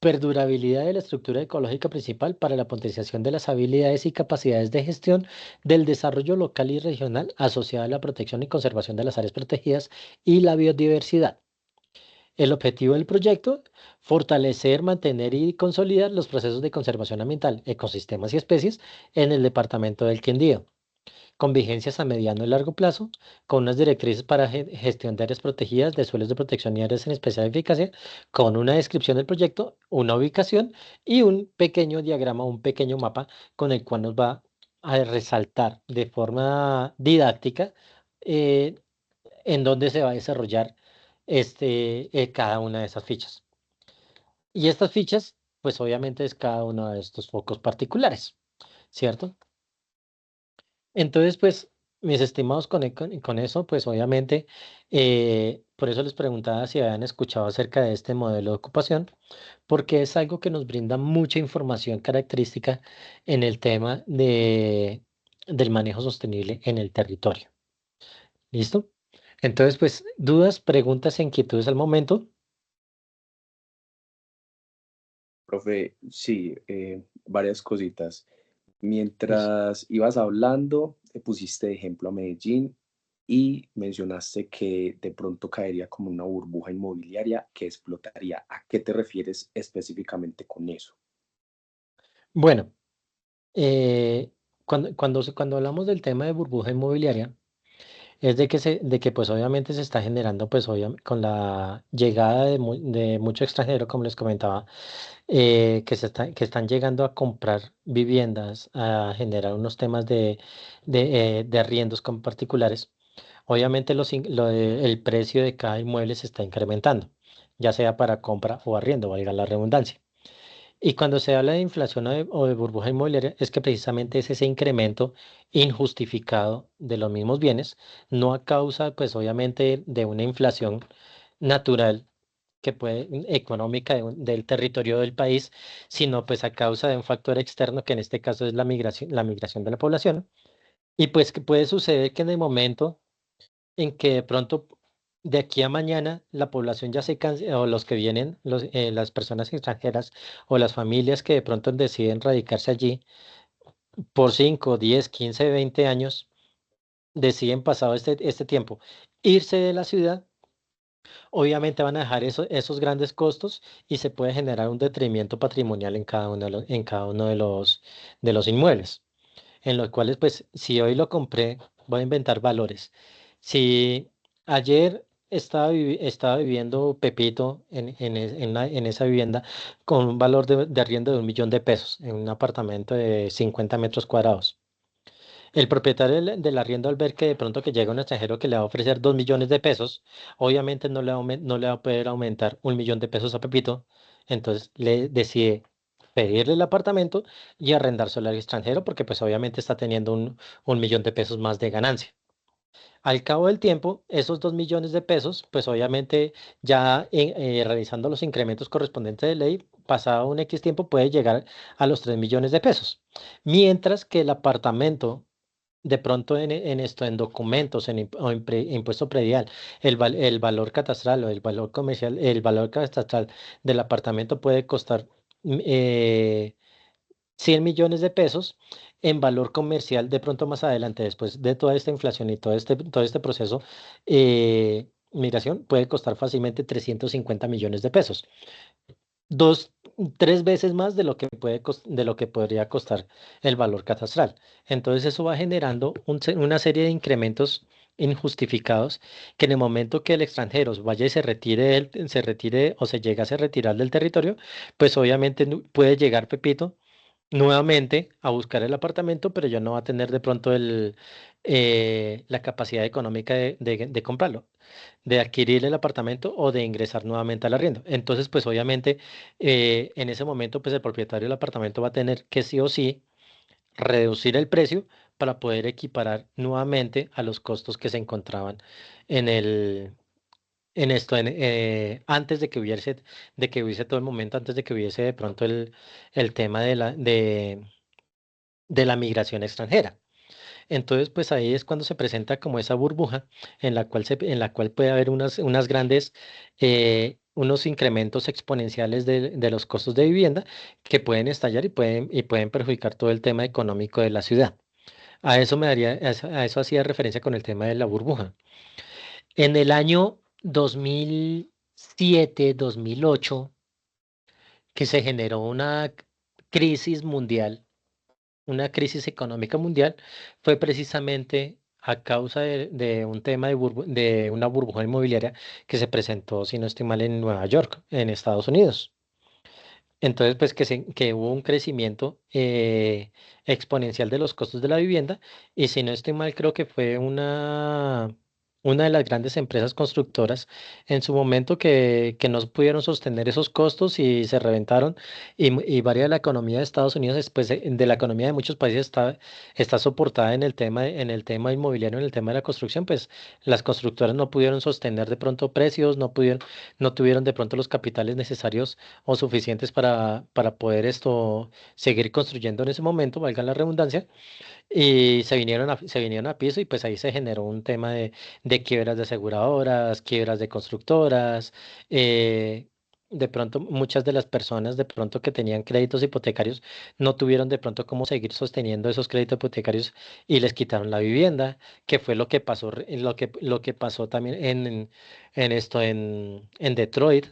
perdurabilidad de la estructura ecológica principal para la potenciación de las habilidades y capacidades de gestión del desarrollo local y regional asociada a la protección y conservación de las áreas protegidas y la biodiversidad. El objetivo del proyecto, fortalecer, mantener y consolidar los procesos de conservación ambiental, ecosistemas y especies en el departamento del Quindío, con vigencias a mediano y largo plazo, con unas directrices para gestión de áreas protegidas, de suelos de protección y áreas en especial eficacia, con una descripción del proyecto, una ubicación y un pequeño diagrama, un pequeño mapa con el cual nos va a resaltar de forma didáctica eh, en dónde se va a desarrollar cada una de esas fichas. Y estas fichas, pues obviamente es cada uno de estos focos particulares, ¿cierto? Entonces, pues, mis estimados, con eso, pues obviamente, por eso les preguntaba si habían escuchado acerca de este modelo de ocupación, porque es algo que nos brinda mucha información característica en el tema del manejo sostenible en el territorio. ¿Listo? Entonces, pues, dudas, preguntas, inquietudes al momento. Profe, sí, varias cositas. Listo. Mientras ibas hablando, pusiste de ejemplo a Medellín y mencionaste que de pronto caería como una burbuja inmobiliaria que explotaría. ¿A qué te refieres específicamente con eso? Bueno, eh, cuando hablamos del tema de burbuja inmobiliaria, es de que pues obviamente se está generando pues con la llegada de mucho extranjero, como les comentaba, que están llegando a comprar viviendas, a generar unos temas de arriendos con particulares. Obviamente el precio de cada inmueble se está incrementando, ya sea para compra o arriendo, valga la redundancia. Y cuando se habla de inflación o de burbuja inmobiliaria, es que precisamente es ese incremento injustificado de los mismos bienes, no a causa, pues obviamente, de una inflación natural que puede, económica del territorio del país, sino pues a causa de un factor externo que en este caso es la migración de la población. Y pues que puede suceder que en el momento en que de pronto de aquí a mañana la población ya se canse, o los que vienen, las personas extranjeras o las familias que de pronto deciden radicarse allí por 5 10 15 20 años, deciden pasado este tiempo irse de la ciudad, obviamente van a dejar esos grandes costos y se puede generar un detrimento patrimonial en cada uno de los inmuebles en los cuales, pues, si hoy lo compré, voy a inventar valores. Si ayer estaba viviendo Pepito en esa vivienda con un valor de arriendo de 1.000.000 de pesos en un apartamento de 50 metros cuadrados. El propietario del arriendo al ver que de pronto que llega un extranjero que le va a ofrecer 2.000.000 de pesos, obviamente no le va a poder aumentar 1.000.000 de pesos a Pepito, entonces le decide pedirle el apartamento y arrendárselo al extranjero porque pues obviamente está teniendo un 1.000.000 de pesos más de ganancia. Al cabo del tiempo, esos 2.000.000 de pesos, pues obviamente ya realizando los incrementos correspondientes de ley, pasado un X tiempo puede llegar a los 3.000.000 de pesos. Mientras que el apartamento de pronto en documentos, o en impuesto predial, el valor catastral o el valor comercial, el valor catastral del apartamento puede costar mm, eh, 100 millones de pesos. En valor comercial, de pronto más adelante, después de toda esta inflación y todo este proceso, migración puede costar fácilmente 350 millones de pesos, dos, tres veces más de lo que de lo que podría costar el valor catastral. Entonces eso va generando una serie de incrementos injustificados que en el momento que el extranjero vaya y se retire o se llegase a retirar del territorio, pues obviamente puede llegar Pepito nuevamente a buscar el apartamento, pero ya no va a tener de pronto la capacidad económica de comprarlo, de adquirir el apartamento o de ingresar nuevamente al arriendo. Entonces, pues obviamente en ese momento, pues el propietario del apartamento va a tener que sí o sí reducir el precio para poder equiparar nuevamente a los costos que se encontraban en antes de que hubiese todo el momento, antes de que hubiese de pronto el tema de la migración extranjera. Entonces, pues ahí es cuando se presenta como esa burbuja en la cual puede haber unas grandes, unos incrementos exponenciales de los costos de vivienda que pueden estallar y pueden perjudicar todo el tema económico de la ciudad. A eso hacía referencia con el tema de la burbuja. En el año 2007, 2008, que se generó una crisis mundial, una crisis económica mundial, fue precisamente a causa de un tema de una burbuja inmobiliaria que se presentó, si no estoy mal, en Nueva York, en Estados Unidos. Entonces, pues que hubo un crecimiento exponencial de los costos de la vivienda y si no estoy mal, creo que fue una de las grandes empresas constructoras en su momento que no pudieron sostener esos costos y se reventaron y varias de la economía de Estados Unidos, después de la economía de muchos países está soportada en el tema inmobiliario, en el tema de la construcción, pues las constructoras no pudieron sostener de pronto precios, no tuvieron de pronto los capitales necesarios o suficientes para poder seguir construyendo en ese momento, valga la redundancia, y se vinieron a piso y pues ahí se generó un tema de quiebras de aseguradoras, quiebras de constructoras, de pronto muchas de las personas de pronto que tenían créditos hipotecarios no tuvieron de pronto cómo seguir sosteniendo esos créditos hipotecarios y les quitaron la vivienda, que fue lo que pasó, lo que pasó también en Detroit,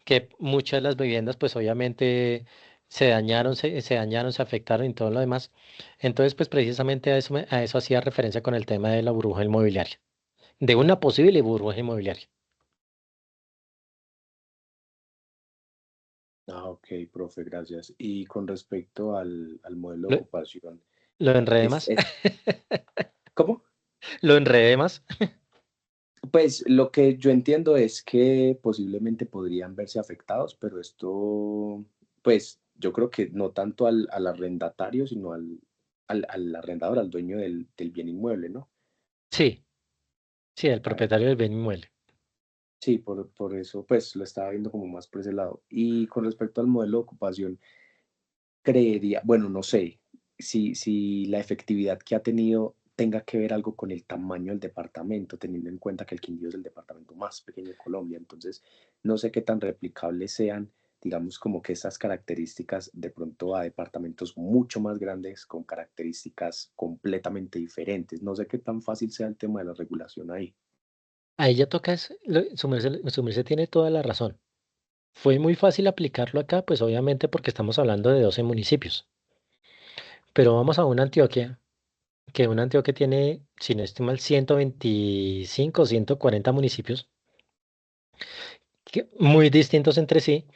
que muchas de las viviendas pues obviamente se afectaron y todo lo demás. Entonces, pues precisamente a eso hacía referencia con el tema de la burbuja inmobiliaria, de una posible burbuja inmobiliaria. Ah, ok, profe, gracias. Y con respecto al modelo de Lo, ocupación, lo enredé es, más, es- ¿cómo? lo enredé más. Pues lo que yo entiendo es que posiblemente podrían verse afectados, pero esto, pues yo creo que no tanto al arrendatario, sino al arrendador, al dueño del bien inmueble, ¿no? Sí, sí, el Ah, propietario del bien inmueble. sí, por eso, pues lo estaba viendo como más por ese lado. Y con respecto al modelo de ocupación, creería, bueno, no sé si la efectividad que ha tenido tenga que ver algo con el tamaño del departamento, teniendo en cuenta que el Quindío es el departamento más pequeño de Colombia. Entonces, no sé qué tan replicables sean, digamos, como que estas características de pronto a departamentos mucho más grandes con características completamente diferentes. No sé qué tan fácil sea el tema de la regulación ahí. Ahí ya toca, su merced tiene toda la razón. Fue muy fácil aplicarlo acá, pues obviamente porque estamos hablando de 12 municipios. Pero vamos a una Antioquia, que una Antioquia tiene, si no estoy mal, 125, 140 municipios, muy distintos entre sí.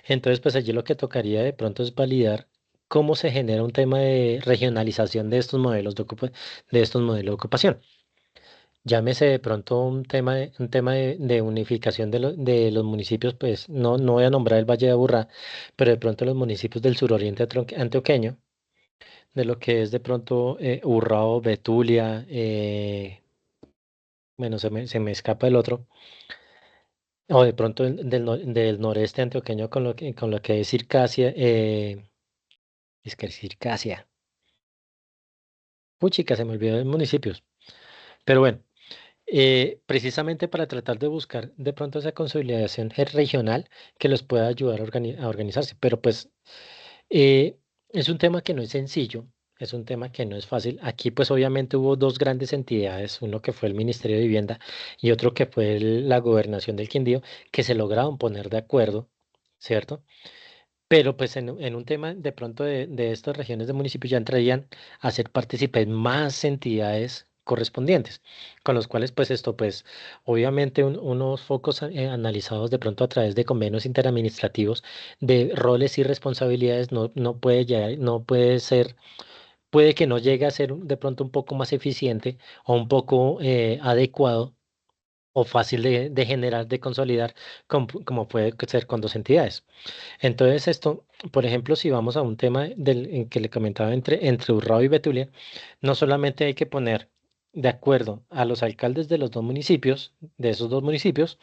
Entonces, pues allí lo que tocaría de pronto es validar cómo se genera un tema de regionalización de estos modelos de estos modelos de ocupación. Llámese de pronto un tema de unificación de los municipios, pues no voy a nombrar el Valle de Aburrá, pero de pronto los municipios del suroriente antioqueño, de lo que es de pronto Urrao, Betulia, bueno, se me escapa el otro, o de pronto del noreste antioqueño con lo que es Circasia, es que es Circasia, puchica, se me olvidó de municipios, pero bueno. Precisamente para tratar de buscar de pronto esa consolidación regional que los pueda ayudar a organizarse. Pero pues eh, es un tema que no es sencillo, es un tema que no es fácil. Aquí pues obviamente hubo dos grandes entidades, uno que fue el Ministerio de Vivienda y otro que fue la Gobernación del Quindío, que se lograron poner de acuerdo, ¿cierto? Pero pues en un tema de pronto de estas regiones de municipios ya entrarían a ser partícipes más entidades correspondientes, con los cuales pues esto pues obviamente unos focos analizados de pronto a través de convenios interadministrativos de roles y responsabilidades no puede llegar, no puede ser, puede que no llegue a ser de pronto un poco más eficiente o un poco adecuado o fácil de generar, de consolidar, como puede ser con dos entidades. Entonces esto, por ejemplo, si vamos a un tema que le comentaba entre Urrao y Betulia, no solamente hay que poner de acuerdo a los alcaldes de los dos municipios, de esos dos municipios,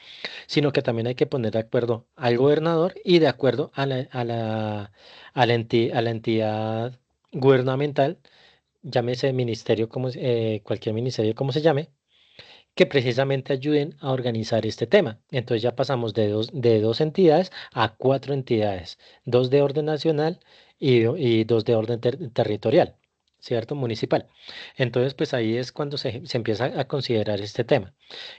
sino que también hay que poner de acuerdo al gobernador y de acuerdo a la entidad gubernamental, llámese ministerio, cualquier ministerio como se llame, que precisamente ayuden a organizar este tema. Entonces ya pasamos de dos entidades a cuatro entidades, dos de orden nacional y dos de orden territorial, ¿cierto? Municipal. Entonces, pues ahí es cuando se empieza a considerar este tema.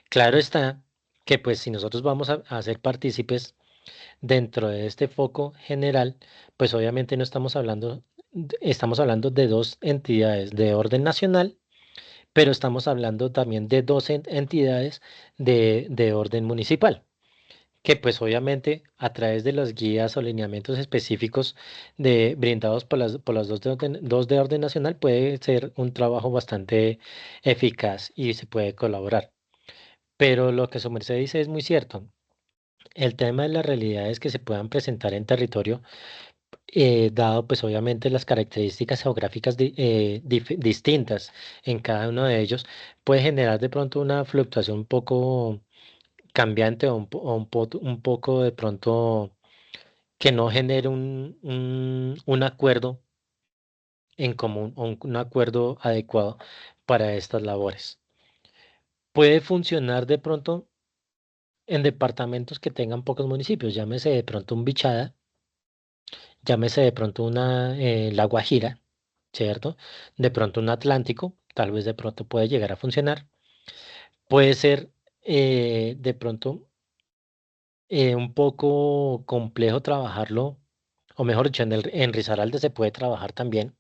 Claro está que pues si nosotros vamos a ser partícipes dentro de este foco general, pues obviamente no estamos hablando de dos entidades de orden nacional, pero estamos hablando también de dos entidades de orden municipal, que pues obviamente a través de las guías o lineamientos específicos brindados por las dos de orden nacional puede ser un trabajo bastante eficaz y se puede colaborar. Pero lo que su merced dice es muy cierto. El tema de las realidades que se puedan presentar en territorio, dado pues obviamente las características geográficas distintas en cada uno de ellos, puede generar de pronto una fluctuación un poco cambiante o un poco de pronto que no genere un acuerdo en común o un acuerdo adecuado para estas labores. Puede funcionar de pronto en departamentos que tengan pocos municipios, llámese de pronto un Bichada, llámese de pronto La Guajira, ¿cierto? De pronto un Atlántico, tal vez de pronto puede llegar a funcionar. Puede ser de pronto un poco complejo trabajarlo o mejor dicho, en Risaralda se puede trabajar también.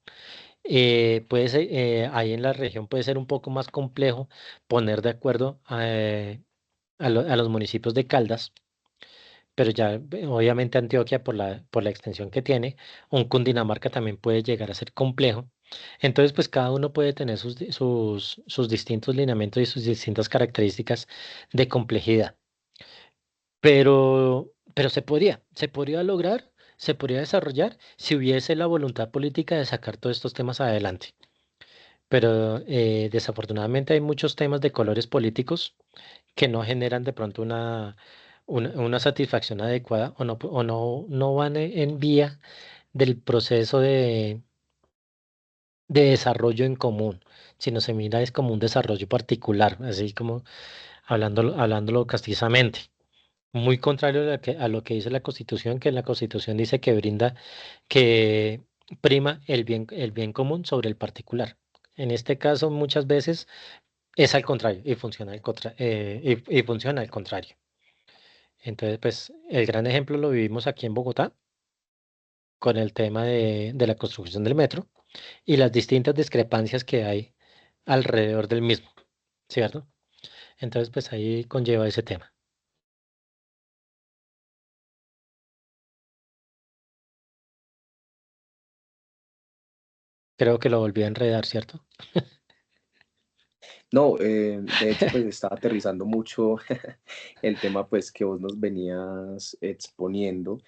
Ahí en la región puede ser un poco más complejo poner de acuerdo a los municipios de Caldas, pero ya obviamente Antioquia por la extensión que tiene, un Cundinamarca también puede llegar a ser complejo. Entonces, pues cada uno puede tener sus distintos lineamientos y sus distintas características de complejidad. Pero se podría lograr, se podría desarrollar si hubiese la voluntad política de sacar todos estos temas adelante. Pero desafortunadamente hay muchos temas de colores políticos que no generan de pronto una satisfacción adecuada o no van en vía del proceso de desarrollo en común, sino se mira es como un desarrollo particular, así como hablándolo castizamente. Muy contrario a lo que dice la Constitución, que la Constitución dice que prima el bien común sobre el particular. En este caso, muchas veces es al contrario y funciona al contrario. Entonces, pues el gran ejemplo lo vivimos aquí en Bogotá con el tema de la construcción del metro y las distintas discrepancias que hay alrededor del mismo, ¿cierto? Entonces, pues ahí conlleva ese tema. Creo que lo volví a enredar, ¿cierto? No, de hecho, pues estaba aterrizando mucho el tema pues que vos nos venías exponiendo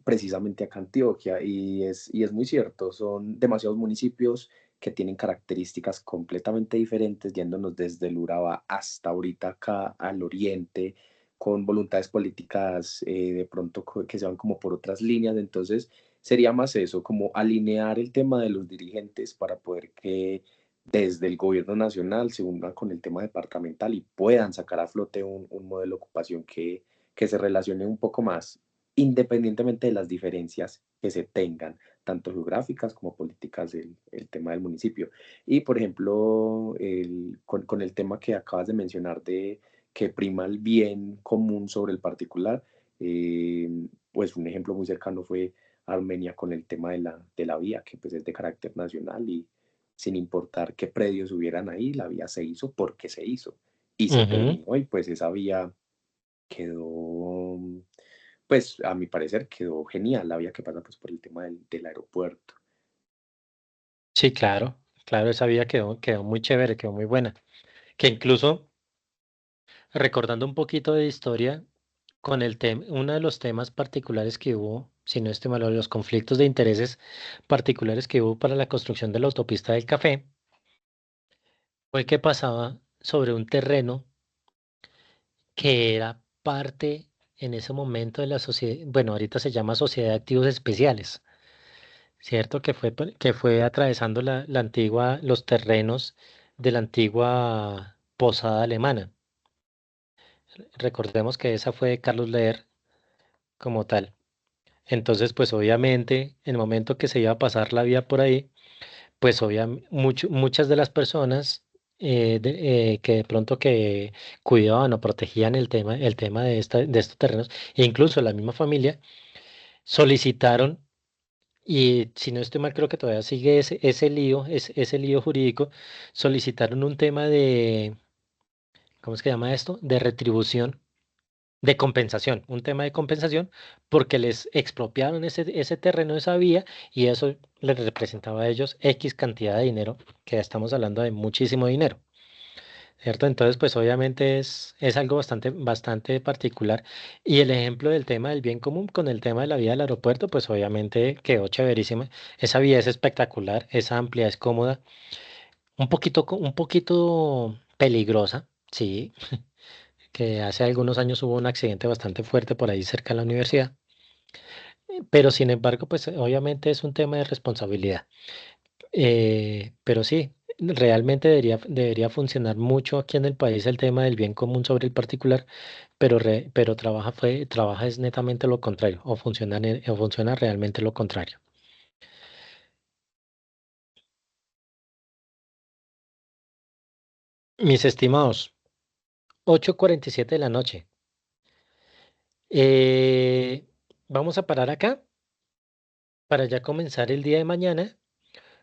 precisamente acá Antioquia y es muy cierto, son demasiados municipios que tienen características completamente diferentes, yéndonos desde el Urabá hasta ahorita acá al oriente, con voluntades políticas de pronto que se van como por otras líneas, entonces sería más eso, como alinear el tema de los dirigentes para poder que desde el gobierno nacional se unan con el tema departamental y puedan sacar a flote un modelo de ocupación que se relacione un poco más independientemente de las diferencias que se tengan, tanto geográficas como políticas el tema del municipio. Y, por ejemplo, con el tema que acabas de mencionar de que prima el bien común sobre el particular, eh, pues un ejemplo muy cercano fue Armenia con el tema de la vía, que pues es de carácter nacional y sin importar qué predios hubieran ahí, la vía se hizo porque se hizo y se Ujú. terminó y pues esa vía quedó, pues a mi parecer quedó genial la vía que pasa pues por el tema del aeropuerto. Sí, claro, claro, esa vía quedó muy chévere, quedó muy buena. Que incluso, recordando un poquito de historia, uno de los temas particulares que hubo, si no estoy mal, los conflictos de intereses particulares que hubo para la construcción de la autopista del Café, fue que pasaba sobre un terreno que era parte en ese momento de la sociedad, bueno, ahorita se llama Sociedad de Activos Especiales, ¿cierto? Que fue atravesando los terrenos de la antigua posada alemana. Recordemos que esa fue de Carlos Leer como tal. Entonces, pues obviamente, en el momento que se iba a pasar la vía por ahí, pues muchas de las personas que de pronto que cuidaban o protegían el tema de estos terrenos, e incluso la misma familia, solicitaron, y si no estoy mal, creo que todavía sigue ese lío jurídico, solicitaron un tema ¿cómo es que llama esto? De retribución, de compensación, un tema de compensación, porque les expropiaron ese terreno, esa vía, y eso les representaba a ellos X cantidad de dinero, que ya estamos hablando de muchísimo dinero, ¿cierto? Entonces, pues obviamente es algo bastante, bastante particular. Y el ejemplo del tema del bien común con el tema de la vía del aeropuerto, pues obviamente quedó chéverísima. Esa vía es espectacular, es amplia, es cómoda, un poquito peligrosa, sí, que hace algunos años hubo un accidente bastante fuerte por ahí cerca de la universidad, pero sin embargo, pues obviamente es un tema de responsabilidad. Pero sí, realmente debería funcionar mucho aquí en el país el tema del bien común sobre el particular, pero trabaja es netamente lo contrario, o funciona realmente lo contrario. Mis estimados, 8:47 de la noche. Vamos a parar acá. para ya comenzar el día de mañana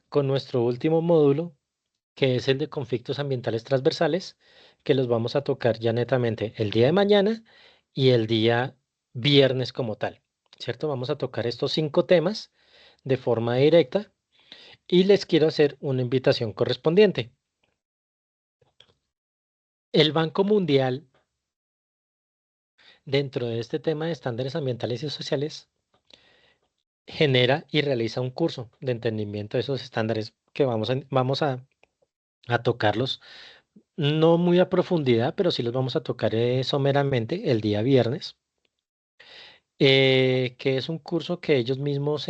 con nuestro último módulo, que es el de conflictos ambientales transversales, que los vamos a tocar ya netamente el día de mañana y el día viernes como tal, ¿cierto? Vamos a tocar estos 5 temas de forma directa y les quiero hacer una invitación correspondiente. El Banco Mundial, dentro de este tema de estándares ambientales y sociales, genera y realiza un curso de entendimiento de esos estándares que vamos a tocarlos, no muy a profundidad, pero sí los vamos a tocar someramente el día viernes, que es un curso que ellos mismos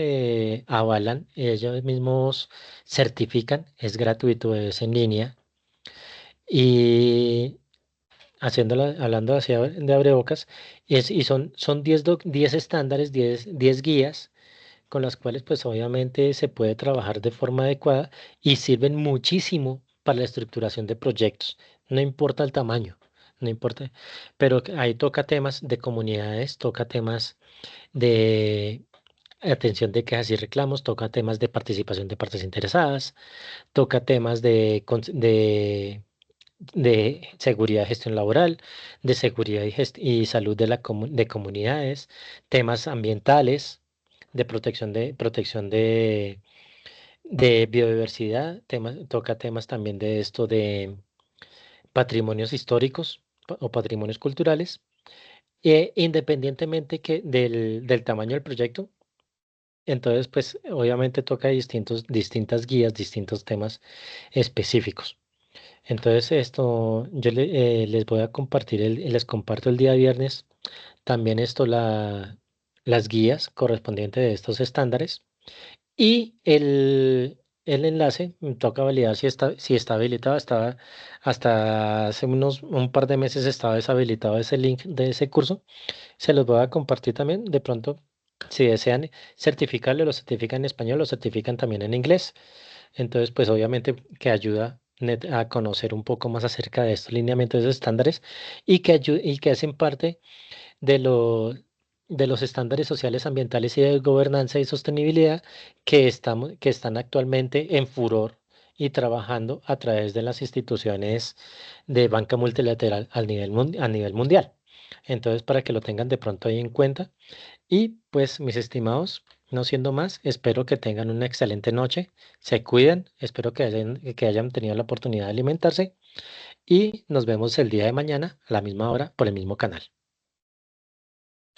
avalan, ellos mismos certifican, es gratuito, es en línea, y hablando así de abrebocas, y son 10 estándares, 10 guías con las cuales pues obviamente se puede trabajar de forma adecuada y sirven muchísimo para la estructuración de proyectos. No importa el tamaño, no importa, pero ahí toca temas de comunidades, toca temas de atención de quejas y reclamos, toca temas de participación de partes interesadas, toca temas de seguridad y gestión laboral, de seguridad y salud de comunidades, temas ambientales, de protección de biodiversidad, toca temas también de esto de patrimonios históricos o patrimonios culturales, independientemente del tamaño del proyecto. Entonces, pues obviamente toca distintas guías, distintos temas específicos. Entonces, esto yo les voy a compartir, les comparto el día viernes también las guías correspondientes de estos estándares y el enlace, me toca validar si está habilitado. Hasta hace un par de meses estaba deshabilitado ese link de ese curso. Se los voy a compartir también. De pronto, si desean certificarlo, lo certifican en español, lo certifican también en inglés. Entonces, pues obviamente que ayuda a conocer un poco más acerca de estos lineamientos estándares y que hacen parte de, lo, de los estándares sociales, ambientales y de gobernanza y sostenibilidad que están actualmente en furor y trabajando a través de las instituciones de banca multilateral a nivel mundial. Entonces, para que lo tengan de pronto ahí en cuenta. Y pues, mis estimados, no siendo más, espero que tengan una excelente noche, se cuiden, espero que hayan tenido la oportunidad de alimentarse y nos vemos el día de mañana a la misma hora por el mismo canal.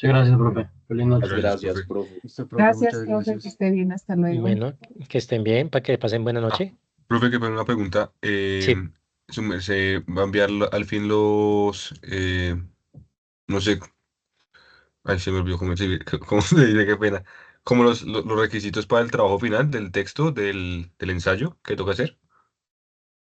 Muchas gracias, profe. Feliz noche. Gracias, profe. Listo, profe, Gracias, muchas profe, que gracias. esté bien, hasta luego. Bueno, que estén bien, para que pasen buena noche. Profe, que para una pregunta. Sí, Su merced va a enviar al fin no sé, ay, se me olvidó cómo se dice, qué pena. Como los requisitos para el trabajo final del texto del ensayo que toca hacer.